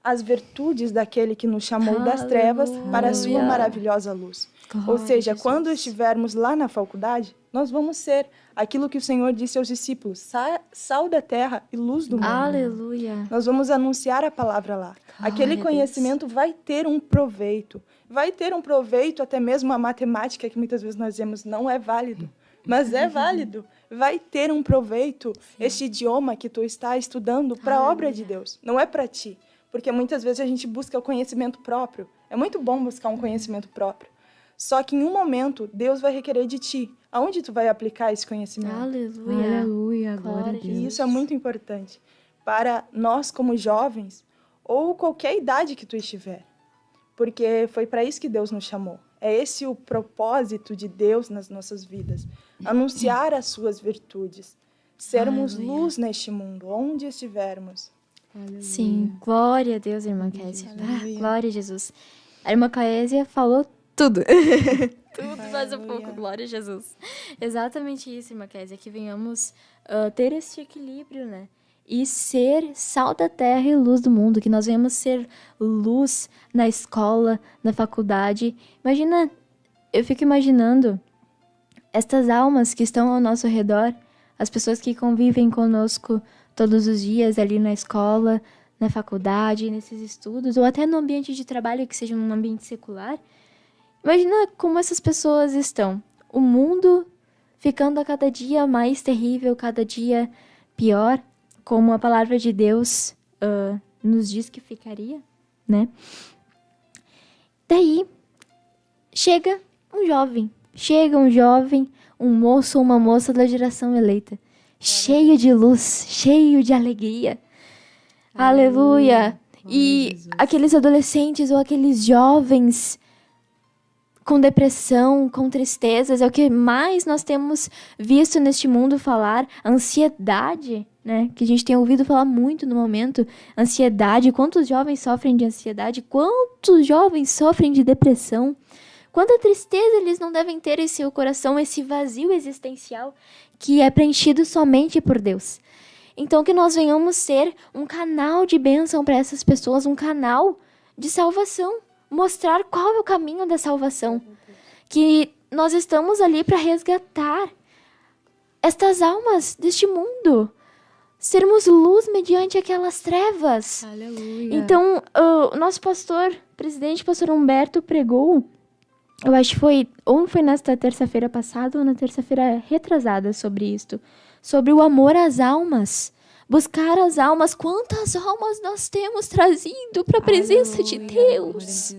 as virtudes daquele que nos chamou das trevas para a sua Aleluia. maravilhosa luz. Glória Ou seja, a Jesus. quando estivermos lá na faculdade, nós vamos ser aquilo que o Senhor disse aos discípulos: sal da terra e luz do mundo. Aleluia. Nós vamos anunciar a palavra lá. Aquele a Deus. conhecimento vai ter um proveito. Vai ter um proveito, até mesmo a matemática, que muitas vezes nós dizemos não é válido. Mas é válido. Vai ter um proveito este idioma que tu está estudando para a obra de Deus. Não é para ti. Porque muitas vezes a gente busca o conhecimento próprio. É muito bom buscar um conhecimento próprio. Só que em um momento, Deus vai requerer de ti. Aonde tu vai aplicar esse conhecimento? Aleluia. Aleluia, glória a Glória a Deus. E isso é muito importante para nós como jovens ou qualquer idade que tu estiver. Porque foi para isso que Deus nos chamou. É esse o propósito de Deus nas nossas vidas. Anunciar as suas virtudes. Sermos Aleluia. luz neste mundo, onde estivermos. Sim, glória a Deus, irmã Késia. Aleluia. Glória a Jesus. A irmã Késia falou tudo. Tudo mais um pouco, glória a Jesus. Exatamente isso, irmã Késia, que venhamos ter esse equilíbrio, né? E ser sal da terra e luz do mundo, que nós venhamos ser luz na escola, na faculdade. Imagina, eu fico imaginando estas almas que estão ao nosso redor, as pessoas que convivem conosco todos os dias ali na escola, na faculdade, nesses estudos, ou até no ambiente de trabalho, que seja um ambiente secular. Imagina como essas pessoas estão. O mundo ficando a cada dia mais terrível, cada dia pior, como a palavra de Deus nos diz que ficaria, né? Daí, chega um jovem, um moço ou uma moça da geração eleita, cheio de luz, cheio de alegria. Aleluia! E Jesus. aqueles adolescentes ou aqueles jovens com depressão, com tristezas, é o que mais nós temos visto neste mundo falar. Ansiedade, né? Que a gente tem ouvido falar muito no momento. Ansiedade, quantos jovens sofrem de ansiedade? Quantos jovens sofrem de depressão? Quanta tristeza eles não devem ter em seu coração, esse vazio existencial que é preenchido somente por Deus. Então, que nós venhamos ser um canal de bênção para essas pessoas, um canal de salvação. Mostrar qual é o caminho da salvação. Que nós estamos ali para resgatar estas almas deste mundo. Sermos luz mediante aquelas trevas. Aleluia. Então, o nosso presidente, pastor Humberto, pregou, eu acho que foi nesta terça-feira passada ou na terça-feira retrasada sobre isto. Sobre o amor às almas. Buscar as almas. Quantas almas nós temos trazido para a presença de Deus?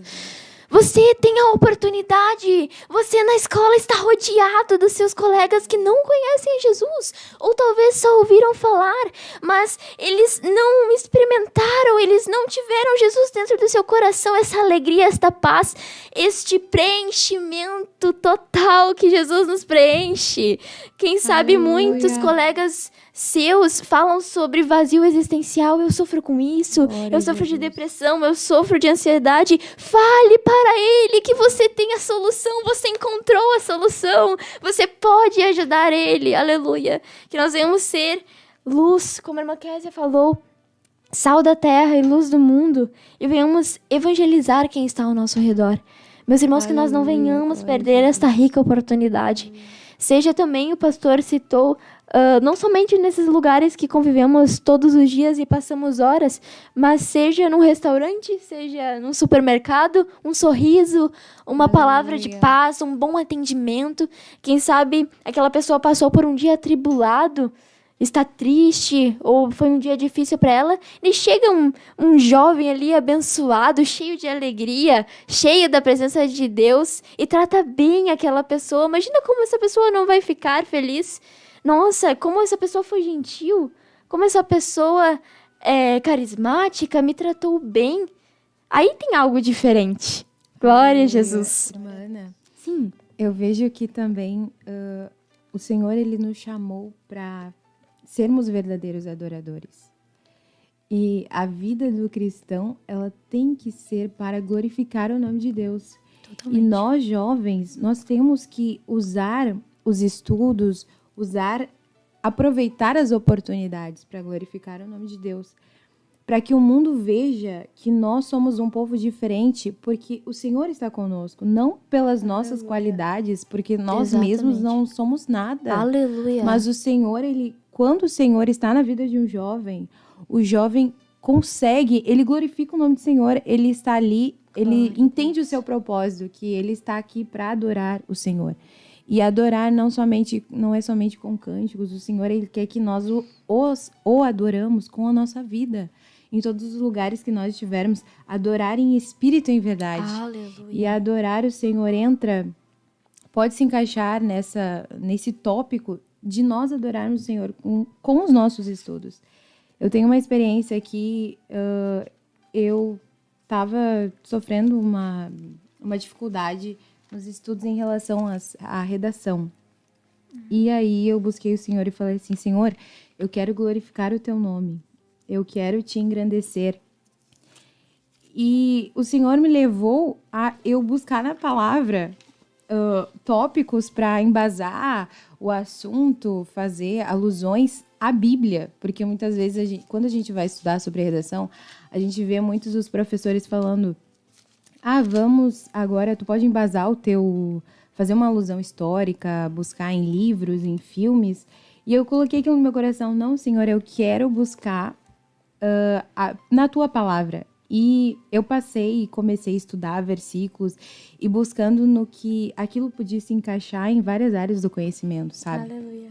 Você tem a oportunidade. Você na escola está rodeado dos seus colegas que não conhecem Jesus. Ou talvez só ouviram falar, mas eles não experimentaram, eles não tiveram Jesus dentro do seu coração. Essa alegria, esta paz, este preenchimento total que Jesus nos preenche. Quem sabe muitos colegas seus falam sobre vazio existencial. Eu sofro com isso, Glória eu a sofro de Jesus. depressão, eu sofro de ansiedade. Fale para ele que você tem a solução, você encontrou a solução, você pode ajudar ele, aleluia. Que nós venhamos ser luz, como a irmã Késia falou, sal da terra e luz do mundo, e venhamos evangelizar quem está ao nosso redor. Meus irmãos, que nós não Aleluia, venhamos glória a perder esta rica oportunidade. Seja também, o pastor citou, não somente nesses lugares que convivemos todos os dias e passamos horas, mas seja num restaurante, seja num supermercado, um sorriso, uma palavra de paz, um bom atendimento. Quem sabe aquela pessoa passou por um dia atribulado, está triste, ou foi um dia difícil para ela, e chega um jovem ali abençoado, cheio de alegria, cheio da presença de Deus, e trata bem aquela pessoa. Imagina como essa pessoa não vai ficar feliz. Nossa, como essa pessoa foi gentil, como essa pessoa é carismática, me tratou bem. Aí tem algo diferente. Glória a Jesus. Irmã Ana, Sim. eu vejo que também o Senhor, Ele nos chamou para sermos verdadeiros adoradores. E a vida do cristão, ela tem que ser para glorificar o nome de Deus. Totalmente. E nós, jovens, nós temos que usar os estudos, aproveitar as oportunidades para glorificar o nome de Deus. Para que o mundo veja que nós somos um povo diferente, porque o Senhor está conosco, não pelas nossas qualidades, porque nós mesmos não somos nada. Aleluia. Mas o Senhor, quando o Senhor está na vida de um jovem, o jovem consegue, ele glorifica o nome do Senhor, ele está ali, ele entende o seu propósito, que ele está aqui para adorar o Senhor. E adorar não é somente com cânticos, o Senhor, ele quer que nós o adoramos com a nossa vida. Em todos os lugares que nós estivermos, adorar em espírito e em verdade. Aleluia. E adorar o Senhor pode se encaixar nesse tópico de nós adorarmos o Senhor com os nossos estudos. Eu tenho uma experiência que eu estava sofrendo uma dificuldade nos estudos em relação à redação. E aí eu busquei o Senhor e falei assim, Senhor, eu quero glorificar o teu nome. Eu quero te engrandecer. E o Senhor me levou a eu buscar na palavra tópicos para embasar o assunto, fazer alusões à Bíblia. Porque muitas vezes, quando a gente vai estudar sobre redação, a gente vê muitos dos professores falando vamos agora, tu pode embasar fazer uma alusão histórica, buscar em livros, em filmes. E eu coloquei aquilo no meu coração, não, Senhor, eu quero buscar na tua palavra. E eu passei e comecei a estudar versículos e buscando no que aquilo podia se encaixar em várias áreas do conhecimento, sabe? Aleluia.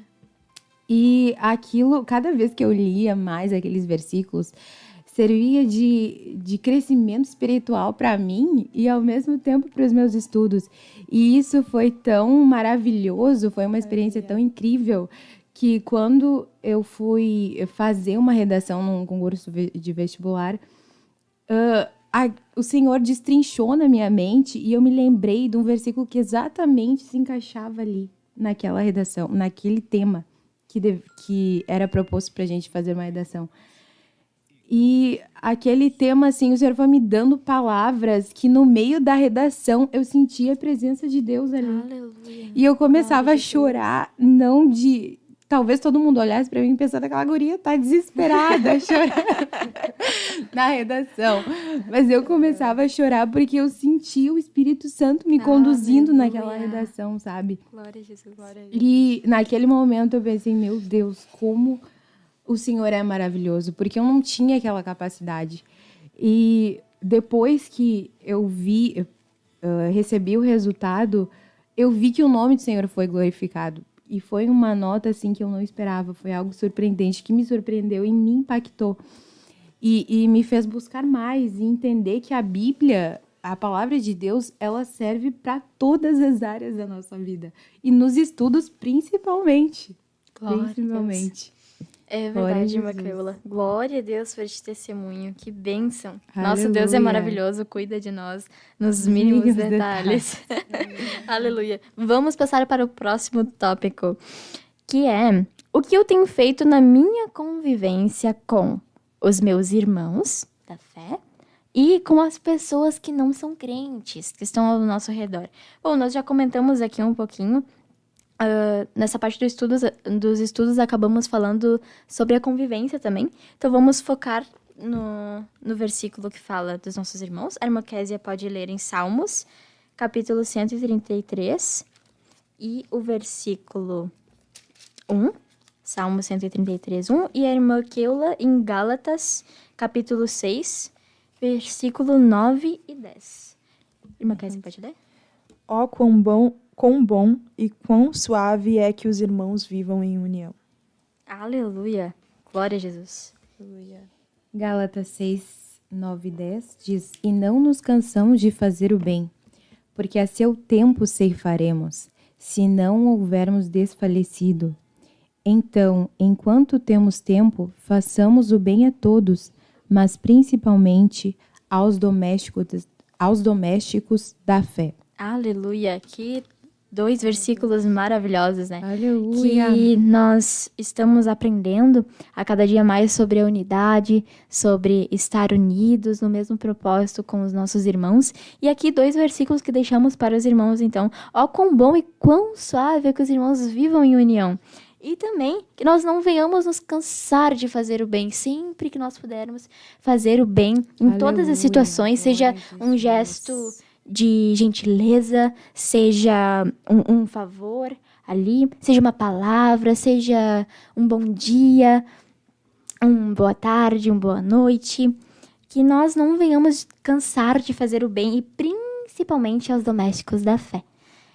E aquilo, cada vez que eu lia mais aqueles versículos, servia de crescimento espiritual para mim e ao mesmo tempo para os meus estudos. E isso foi tão maravilhoso, foi uma experiência tão incrível, que quando eu fui fazer uma redação num concurso de vestibular, o Senhor destrinchou na minha mente e eu me lembrei de um versículo que exatamente se encaixava ali, naquela redação, naquele tema que era proposto pra gente fazer uma redação. E aquele tema, assim, o Senhor foi me dando palavras que no meio da redação eu sentia a presença de Deus ali. Aleluia. E eu começava a chorar, não de... Talvez todo mundo olhasse pra mim e pensasse, aquela guria tá desesperada, chorando na redação. Mas eu começava a chorar porque eu sentia o Espírito Santo me conduzindo naquela redação, sabe? Glória a Jesus, glória a Jesus. E naquele momento eu pensei, meu Deus, como o Senhor é maravilhoso, porque eu não tinha aquela capacidade. E depois que eu recebi o resultado, eu vi que o nome do Senhor foi glorificado. E foi uma nota, assim, que eu não esperava. Foi algo surpreendente, que me surpreendeu e me impactou. E me fez buscar mais e entender que a Bíblia, a palavra de Deus, ela serve para todas as áreas da nossa vida. E nos estudos, principalmente. Principalmente. É verdade, irmã Creula. Glória a Deus por este testemunho. Que bênção. Nosso Deus é maravilhoso, cuida de nós nos mínimos detalhes. Aleluia. Vamos passar para o próximo tópico, que é o que eu tenho feito na minha convivência com os meus irmãos da fé e com as pessoas que não são crentes, que estão ao nosso redor. Bom, nós já comentamos aqui um pouquinho. Nessa parte dos estudos acabamos falando sobre a convivência também. Então vamos focar no versículo que fala dos nossos irmãos. A irmã Késia pode ler em Salmos, capítulo 133, e o versículo 1, Salmo 133, 1, e a irmã Keula em Gálatas, capítulo 6, versículo 9 e 10. Irmã Késia, pode ler? Ó, quão bom e quão suave é que os irmãos vivam em união. Aleluia. Glória a Jesus. Aleluia. Gálatas 6, 9 e 10 diz: E não nos cansamos de fazer o bem, porque a seu tempo ceifaremos, se não houvermos desfalecido. Então, enquanto temos tempo, façamos o bem a todos, mas principalmente aos domésticos da fé. Aleluia. Que 2 versículos maravilhosos, né? Aleluia. Que nós estamos aprendendo a cada dia mais sobre a unidade, sobre estar unidos no mesmo propósito com os nossos irmãos. E aqui 2 versículos que deixamos para os irmãos, então. Ó, quão bom e quão suave é que os irmãos vivam em união. E também que nós não venhamos nos cansar de fazer o bem, sempre que nós pudermos fazer o bem em todas as situações, seja um gesto de gentileza, seja um favor ali, seja uma palavra, seja um bom dia, uma boa tarde, uma boa noite. Que nós não venhamos cansar de fazer o bem e principalmente aos domésticos da fé.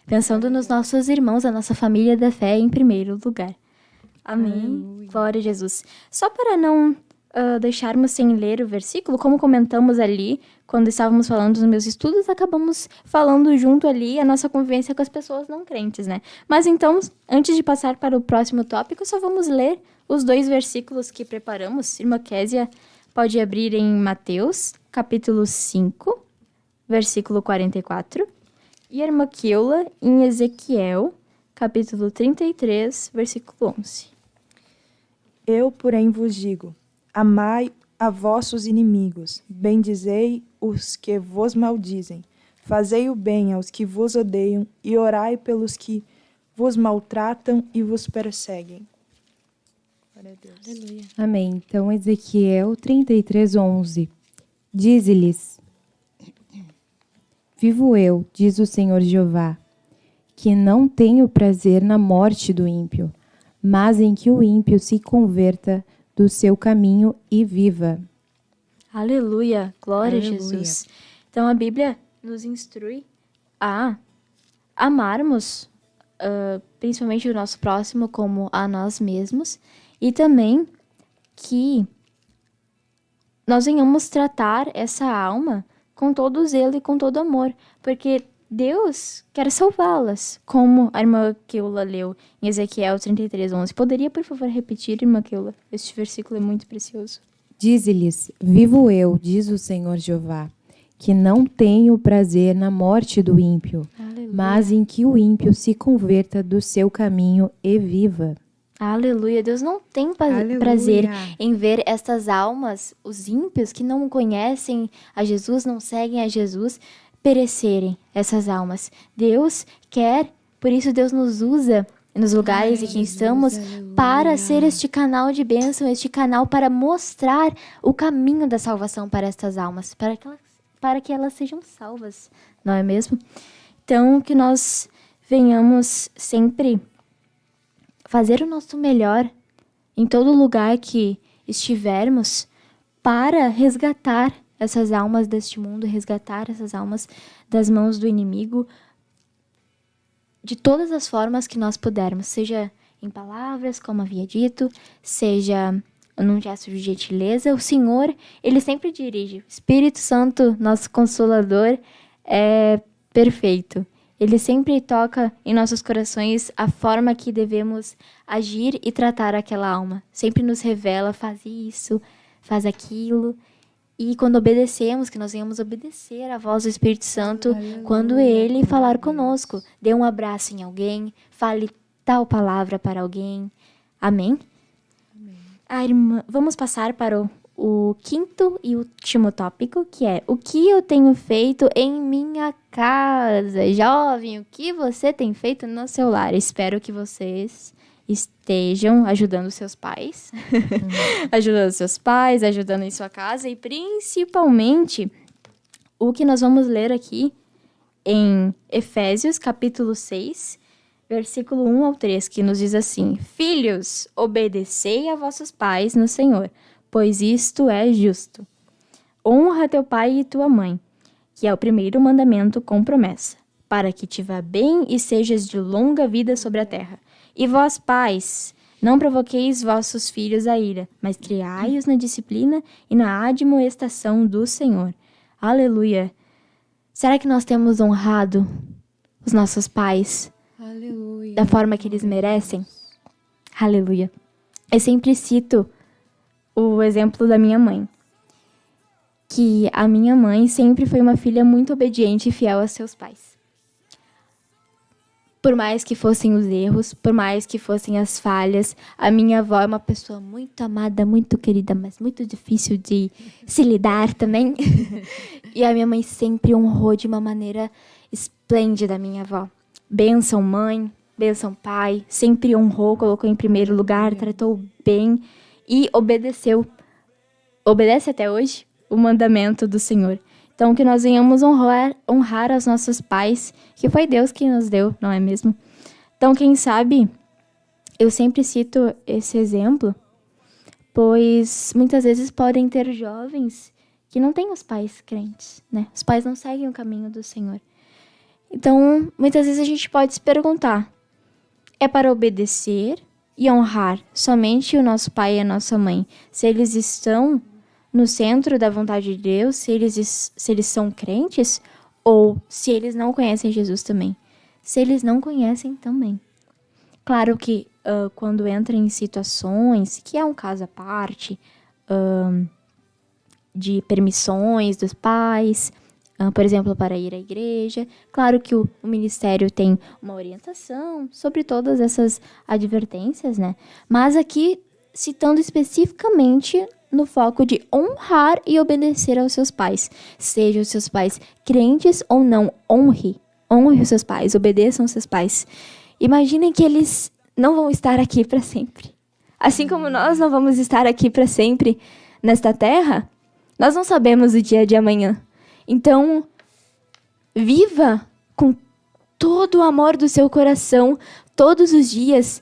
Pensando nos nossos irmãos, a nossa família da fé em primeiro lugar. Amém. Aleluia. Glória a Jesus. Só para não deixarmos sem ler o versículo, como comentamos ali, quando estávamos falando dos meus estudos, acabamos falando junto ali a nossa convivência com as pessoas não crentes, né? Mas então, antes de passar para o próximo tópico, só vamos ler os 2 versículos que preparamos. Irmã Késia pode abrir em Mateus, capítulo 5, versículo 44. E a irmã Keula em Ezequiel, capítulo 33, versículo 11. Eu, porém, vos digo: amai a vossos inimigos, bendizei os que vos maldizem, fazei o bem aos que vos odeiam e orai pelos que vos maltratam e vos perseguem. Glória a Deus. Aleluia. Amém. Então, Ezequiel 33:11. Dize-lhes: Vivo eu, diz o Senhor Jeová, que não tenho prazer na morte do ímpio, mas em que o ímpio se converta do seu caminho e viva. Aleluia. Glória Aleluia. a Jesus. Então, a Bíblia nos instrui a amarmos principalmente o nosso próximo como a nós mesmos e também que nós venhamos tratar essa alma com todo zelo e com todo amor, porque Deus quer salvá-las, como a irmã Keula leu em Ezequiel 33:11. Poderia, por favor, repetir, irmã Keula? Este versículo é muito precioso. Dize-lhes: Vivo eu, diz o Senhor Jeová, que não tenho prazer na morte do ímpio, Aleluia. mas em que o ímpio se converta do seu caminho e viva. Aleluia. Deus não tem Aleluia. prazer em ver estas almas, os ímpios que não conhecem a Jesus, não seguem a Jesus, perecerem, essas almas. Deus quer, por isso Deus nos usa nos lugares em que estamos para ser este canal de bênção, este canal para mostrar o caminho da salvação para estas almas, para que elas sejam salvas, não é mesmo? Então, que nós venhamos sempre fazer o nosso melhor em todo lugar que estivermos para resgatar essas almas deste mundo, resgatar essas almas das mãos do inimigo de todas as formas que nós pudermos, seja em palavras, como havia dito, seja num gesto de gentileza. O Senhor, Ele sempre dirige. O Espírito Santo, nosso Consolador, é perfeito. Ele sempre toca em nossos corações a forma que devemos agir e tratar aquela alma. Sempre nos revela, faz isso, faz aquilo. E quando obedecemos, que nós venhamos obedecer à voz do Espírito Santo, quando Ele falar conosco. Dê um abraço em alguém, fale tal palavra para alguém. Amém? Irmã, vamos passar para o quinto e último tópico, que é: o que eu tenho feito em minha casa? Jovem, o que você tem feito no seu lar? Espero que vocês estejam ajudando seus pais, ajudando seus pais, ajudando em sua casa, e principalmente o que nós vamos ler aqui em Efésios, capítulo 6, versículo 1 ao 3, que nos diz assim: Filhos, obedecei a vossos pais no Senhor, pois isto é justo. Honra teu pai e tua mãe, que é o primeiro mandamento com promessa, para que te vá bem e sejas de longa vida sobre a terra. E vós, pais, não provoqueis vossos filhos a ira, mas criai-os na disciplina e na admoestação do Senhor. Aleluia! Será que nós temos honrado os nossos pais Aleluia. da forma que eles merecem? Aleluia! Eu sempre cito o exemplo da minha mãe, que a minha mãe sempre foi uma filha muito obediente e fiel a seus pais. Por mais que fossem os erros, por mais que fossem as falhas, a minha avó é uma pessoa muito amada, muito querida, mas muito difícil de se lidar também. E a minha mãe sempre honrou de uma maneira esplêndida a minha avó. Bênção mãe, bênção pai, sempre honrou, colocou em primeiro lugar, tratou bem e obedeceu. Obedece até hoje o mandamento do Senhor. Então, que nós venhamos honrar os nossos pais, que foi Deus que nos deu, não é mesmo? Então, quem sabe, eu sempre cito esse exemplo, pois muitas vezes podem ter jovens que não têm os pais crentes, né? Os pais não seguem o caminho do Senhor. Então, muitas vezes a gente pode se perguntar, é para obedecer e honrar somente o nosso pai e a nossa mãe, se eles estão no centro da vontade de Deus, se eles são crentes, ou se eles não conhecem Jesus também. Se eles não conhecem também. Claro que quando entra em situações, que é um caso à parte, de permissões dos pais, por exemplo, para ir à igreja, claro que o ministério tem uma orientação sobre todas essas advertências, né? Mas aqui, citando especificamente no foco de honrar e obedecer aos seus pais. Sejam os seus pais crentes ou não, honre os seus pais, obedeçam os seus pais. Imaginem que eles não vão estar aqui para sempre. Assim como nós não vamos estar aqui para sempre nesta terra, nós não sabemos o dia de amanhã. Então, viva com todo o amor do seu coração, todos os dias,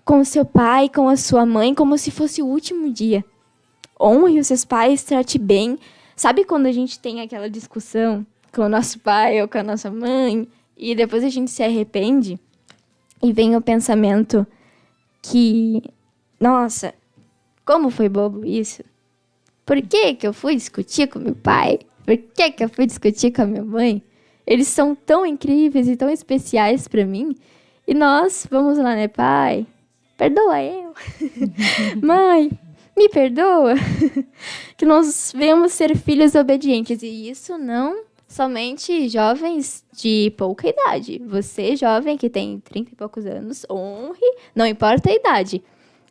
com o seu pai, com a sua mãe, como se fosse o último dia. Honre os seus pais, trate bem. Sabe quando a gente tem aquela discussão com o nosso pai ou com a nossa mãe e depois a gente se arrepende e vem o pensamento que, nossa, como foi bobo isso? Por que eu fui discutir com meu pai? Por que eu fui discutir com a minha mãe? Eles são tão incríveis e tão especiais para mim. E nós, vamos lá, né, pai? Perdoa eu. Mãe, me perdoa. Que nós venhamos ser filhos obedientes. E isso não somente jovens de pouca idade. Você, jovem, que tem 30 e poucos anos, honre, não importa a idade.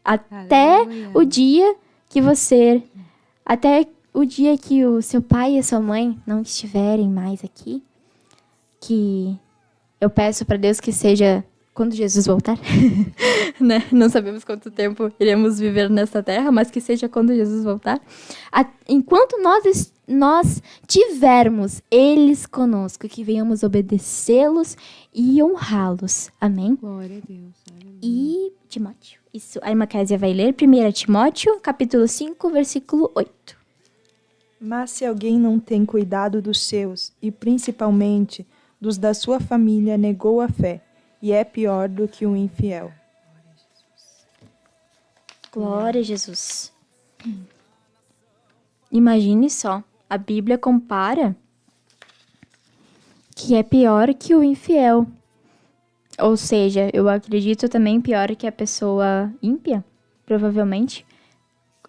Até o dia que você... Até o dia que o seu pai e a sua mãe não estiverem mais aqui, que eu peço para Deus que seja quando Jesus voltar, né? Não sabemos quanto tempo iremos viver nessa terra, mas que seja quando Jesus voltar. Enquanto nós tivermos eles conosco, que venhamos obedecê-los e honrá-los. Amém? Glória a Deus. Aleluia. E Timóteo. Isso, a irmã Késia vai ler 1 Timóteo, capítulo 5, versículo 8. Mas se alguém não tem cuidado dos seus, e principalmente dos da sua família, negou a fé, e é pior do que um infiel. Glória a Jesus. Imagine só, a Bíblia compara que é pior que o infiel. Ou seja, eu acredito também pior que a pessoa ímpia, provavelmente.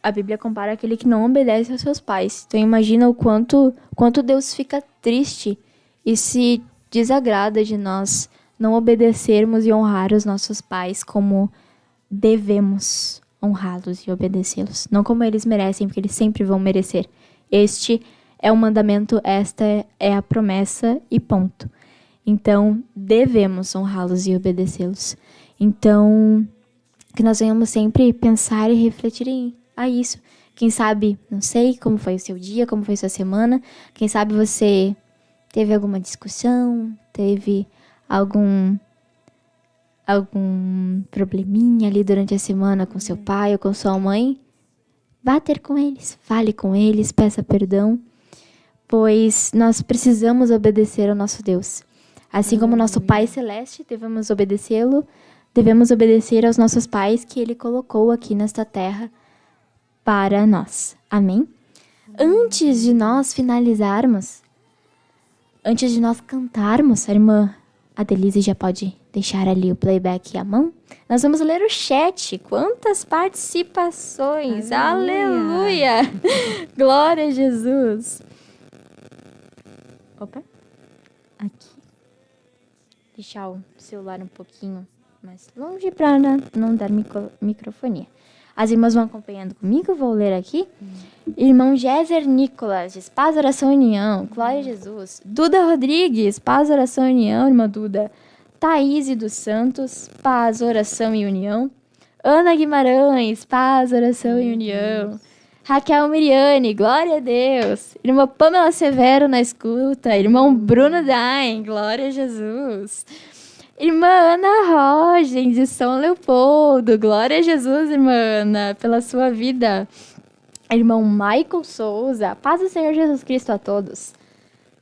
A Bíblia compara aquele que não obedece aos seus pais. Então imagina o quanto Deus fica triste e se desagrada de nós não obedecermos e honrar os nossos pais como devemos honrá-los e obedecê-los. Não como eles merecem, porque eles sempre vão merecer. Este é o mandamento, esta é a promessa e ponto. Então, devemos honrá-los e obedecê-los. Então, que nós venhamos sempre pensar e refletir a isso. Quem sabe, não sei como foi o seu dia, como foi a sua semana. Quem sabe você teve alguma discussão, teve algum probleminha ali durante a semana com seu pai ou com sua mãe. Vá ter com eles, fale com eles, peça perdão, pois nós precisamos obedecer ao nosso Deus. Assim como nosso Pai Celeste, devemos obedecê-lo, devemos obedecer aos nossos pais que Ele colocou aqui nesta terra para nós. Amém? Antes de nós finalizarmos, antes de nós cantarmos, a irmã Adelise já pode deixar ali o playback à mão. Nós vamos ler o chat. Quantas participações! Aleluia! Glória a Jesus! Opa! Aqui. deixar o celular um pouquinho mais longe para não dar microfonia. As irmãs vão acompanhando comigo, vou ler aqui. Irmão Géser Nicolas, diz, paz, oração e união, glória a Jesus. Duda Rodrigues, paz, oração e união, irmã Duda. Thaís dos Santos, paz, oração e união. Ana Guimarães, paz, oração e união. Raquel Miriane, glória a Deus. Irmã Pamela Severo na escuta. Irmão Bruno Dain, glória a Jesus. Irmã Ana Rogens, de São Leopoldo, glória a Jesus, irmã Ana, pela sua vida. Irmão Michael Souza, paz do Senhor Jesus Cristo a todos.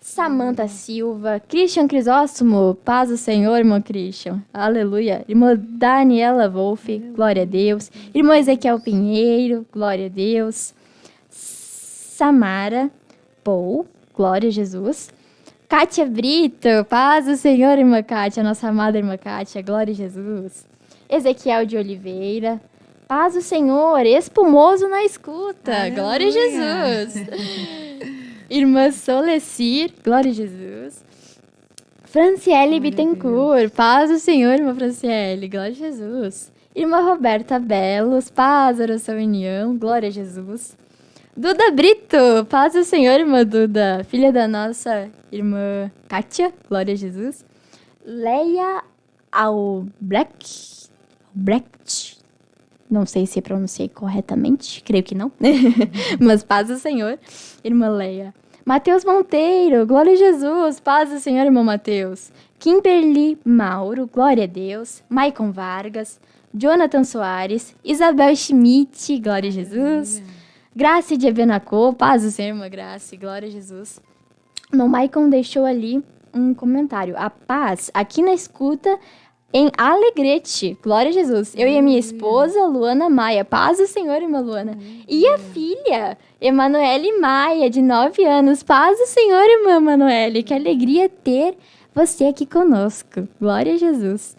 Samanta Silva, Christian Crisóstomo, paz do Senhor, irmão Christian, aleluia. Irmã Daniela Wolff, glória a Deus. Irmão Ezequiel Pinheiro, glória a Deus. Samara Paul, glória a Jesus. Kátia Brito, paz do Senhor, irmã Kátia, nossa amada irmã Kátia, glória a Jesus. Ezequiel de Oliveira, paz do Senhor, espumoso na escuta, aleluia. Glória a Jesus. Irmã Solecir, glória a Jesus. Franciele Bittencourt, paz do Senhor, irmã Franciele, glória a Jesus. Irmã Roberta Belos, paz, oração e união, glória a Jesus. Duda Brito, paz do Senhor, irmã Duda, filha da nossa irmã Kátia, glória a Jesus. Leia Albrecht, não sei se pronunciei corretamente, creio que não, mas paz do Senhor, irmã Leia. Matheus Monteiro, glória a Jesus, paz do Senhor, irmão Matheus. Kimberly Mauro, glória a Deus. Maicon Vargas, Jonathan Soares, Isabel Schmidt, glória a Jesus. Graça de Ebenacô, paz do Senhor, irmã Graça, glória a Jesus. O Maicon deixou ali um comentário. A paz, aqui na escuta, em Alegrete, glória a Jesus. Eu e a minha esposa, Luana Maia, paz do Senhor, irmã Luana. E a filha, Emanuele Maia, de 9 anos, paz do Senhor, irmã Emanuele. Que alegria ter você aqui conosco, glória a Jesus.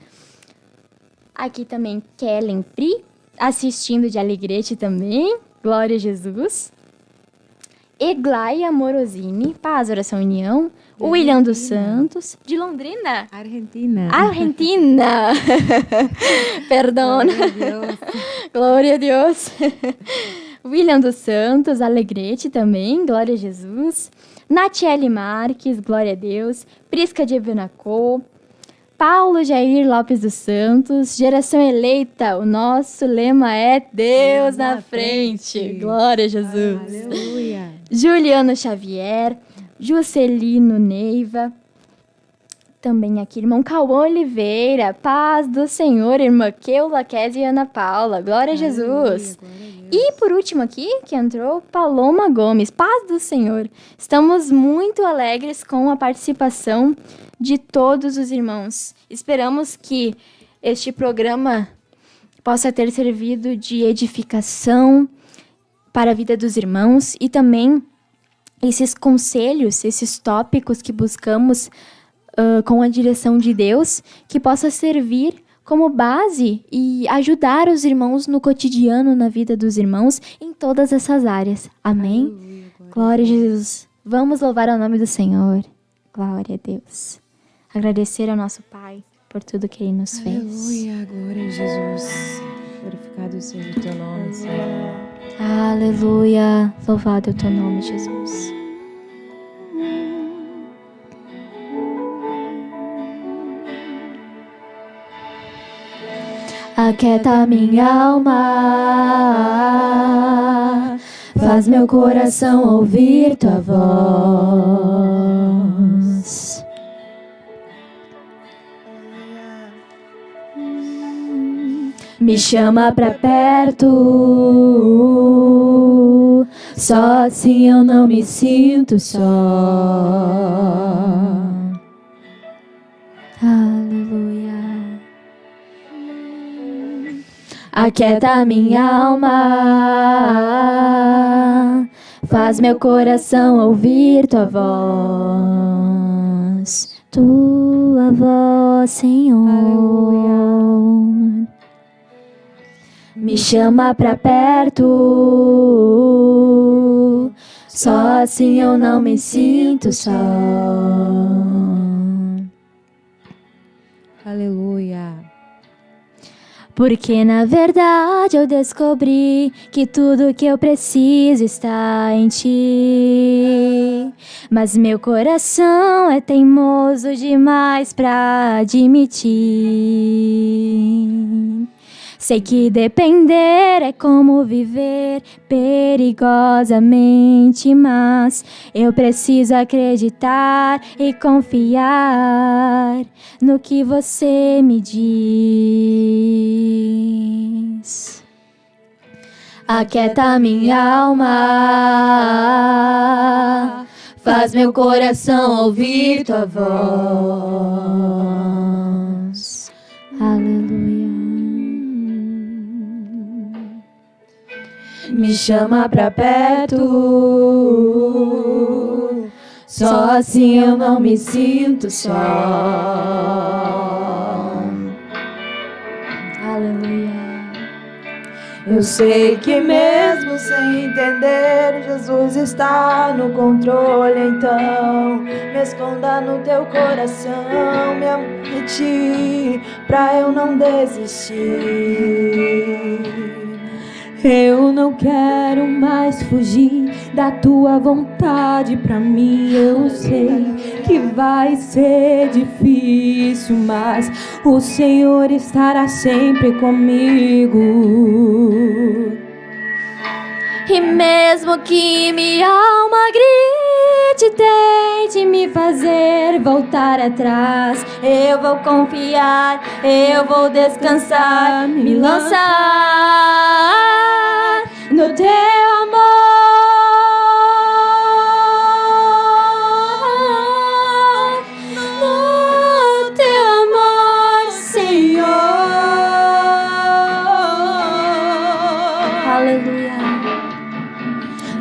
Aqui também Kellen Pri, assistindo de Alegrete também, glória a Jesus. Eglaia Morosini, paz, oração, união. William dos Santos, de Londrina. Argentina. Perdão. Glória a Deus. William dos Santos, Alegrete também, glória a Jesus. Natiele Marques, glória a Deus. Prisca de Ebenacô. Paulo Jair Lopes dos Santos, geração eleita, o nosso lema é Deus na frente. Glória a Jesus. Aleluia. Juliano Xavier, Juscelino Neiva, também aqui, irmão Cauã Oliveira, paz do Senhor, irmã Keula Kézia e Ana Paula, glória a Jesus. Glória a Deus. E por último aqui, que entrou, Paloma Gomes, paz do Senhor. Estamos muito alegres com a participação de todos os irmãos. Esperamos que este programa possa ter servido de edificação para a vida dos irmãos e também esses conselhos, esses tópicos que buscamos com a direção de Deus, que possa servir como base e ajudar os irmãos no cotidiano, na vida dos irmãos, em todas essas áreas. Amém? Aleluia, glória a Jesus. Vamos louvar o nome do Senhor. Glória a Deus. Agradecer ao nosso Pai por tudo que Ele nos fez. Aleluia, glória a Jesus. Glorificado seja o teu nome, Senhor. Aleluia. Louvado é o teu nome, Jesus. Aquieta minha alma, faz meu coração ouvir tua voz. Me chama pra perto, só assim eu não me sinto só. Aleluia. Aquieta minha alma, faz meu coração ouvir tua voz. Tua voz, Senhor. Aleluia. Me chama pra perto, só assim eu não me sinto só. Aleluia. Porque na verdade eu descobri que tudo que eu preciso está em ti. Mas meu coração é teimoso demais pra admitir. Sei que depender é como viver perigosamente, mas eu preciso acreditar e confiar no que você me diz. Aquieta minha alma, faz meu coração ouvir tua voz. Aleluia. Me chama pra perto, só assim eu não me sinto só. Aleluia. Eu sei que mesmo sem entender, Jesus está no controle. Então me esconda no teu coração, me amite pra eu não desistir. Eu não quero mais fugir da tua vontade pra mim. Eu sei que vai ser difícil, mas o Senhor estará sempre comigo. E mesmo que minha alma grite, tente me fazer voltar atrás, eu vou confiar, eu vou descansar, me lançar no teu amor, no teu amor, Senhor. Aleluia.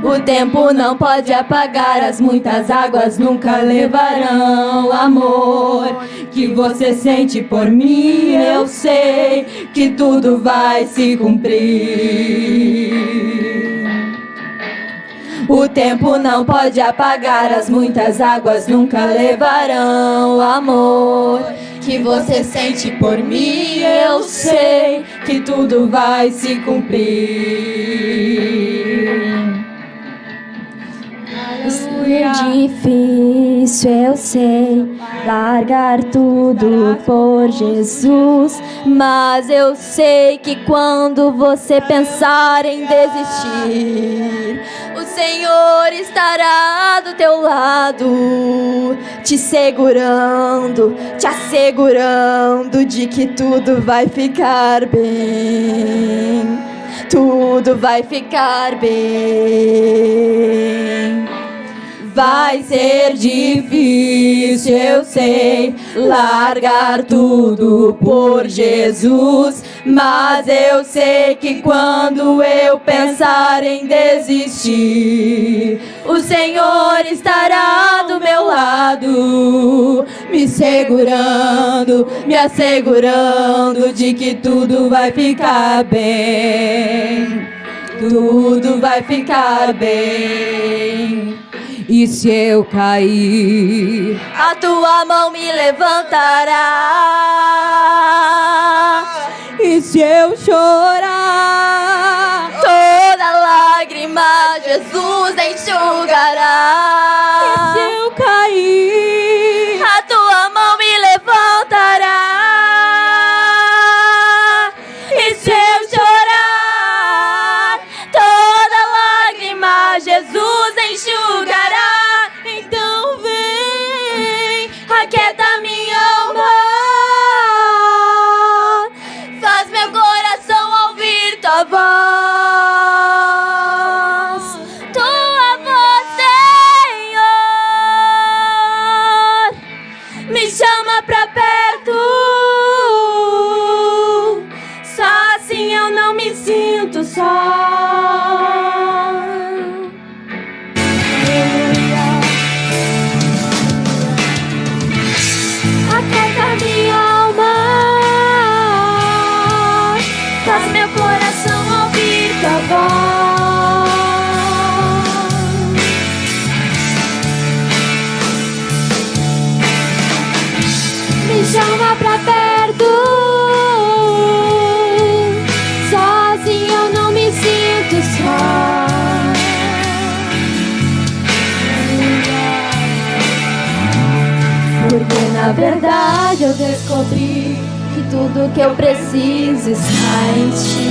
O tempo não pode apagar, as muitas águas nunca levarão amor que você sente por mim. Eu sei que tudo vai se cumprir. O tempo não pode apagar, as muitas águas nunca levarão amor que você sente por mim. Eu sei que tudo vai se cumprir. É difícil, eu sei, largar tudo por Jesus, mas eu sei que quando você pensar em desistir, o Senhor estará do teu lado, te segurando, te assegurando de que tudo vai ficar bem. Tudo vai ficar bem. Vai ser difícil, eu sei, largar tudo por Jesus, mas eu sei que quando eu pensar em desistir, o Senhor estará do meu lado, me segurando, me assegurando de que tudo vai ficar bem. Tudo vai ficar bem. E se eu cair, a tua mão me levantará. E se eu chorar, toda lágrima Jesus enxugará. E se eu cair, a tua mão me levantará. E se eu chorar, toda lágrima Jesus enxugará. Então vem, aquieta minha alma, faz meu coração ouvir tua voz. Tua voz, Senhor, me chama pra perto, só assim eu não me sinto só. Aquieta minha alma, faz meu coração ouvir tua voz. Me chama pra perto. verdade eu descobri que tudo que eu preciso está em ti.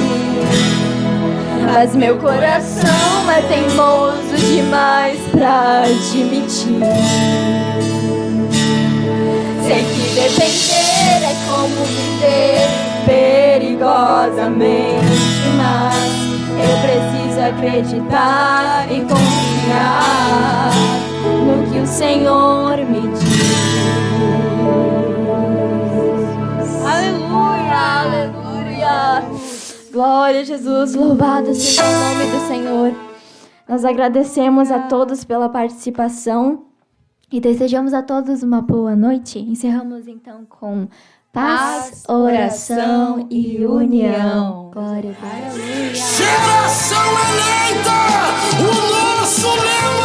Mas meu coração é teimoso demais pra admitir. Sei que depender é como viver perigosamente, mas eu preciso acreditar e confiar no que o Senhor me diz. Aleluia, aleluia. Glória a Jesus, louvado seja o nome do Senhor. Nós agradecemos a todos pela participação e desejamos a todos uma boa noite. Encerramos então com paz, oração e união. Glória a Deus. Geração eleita, o nosso lema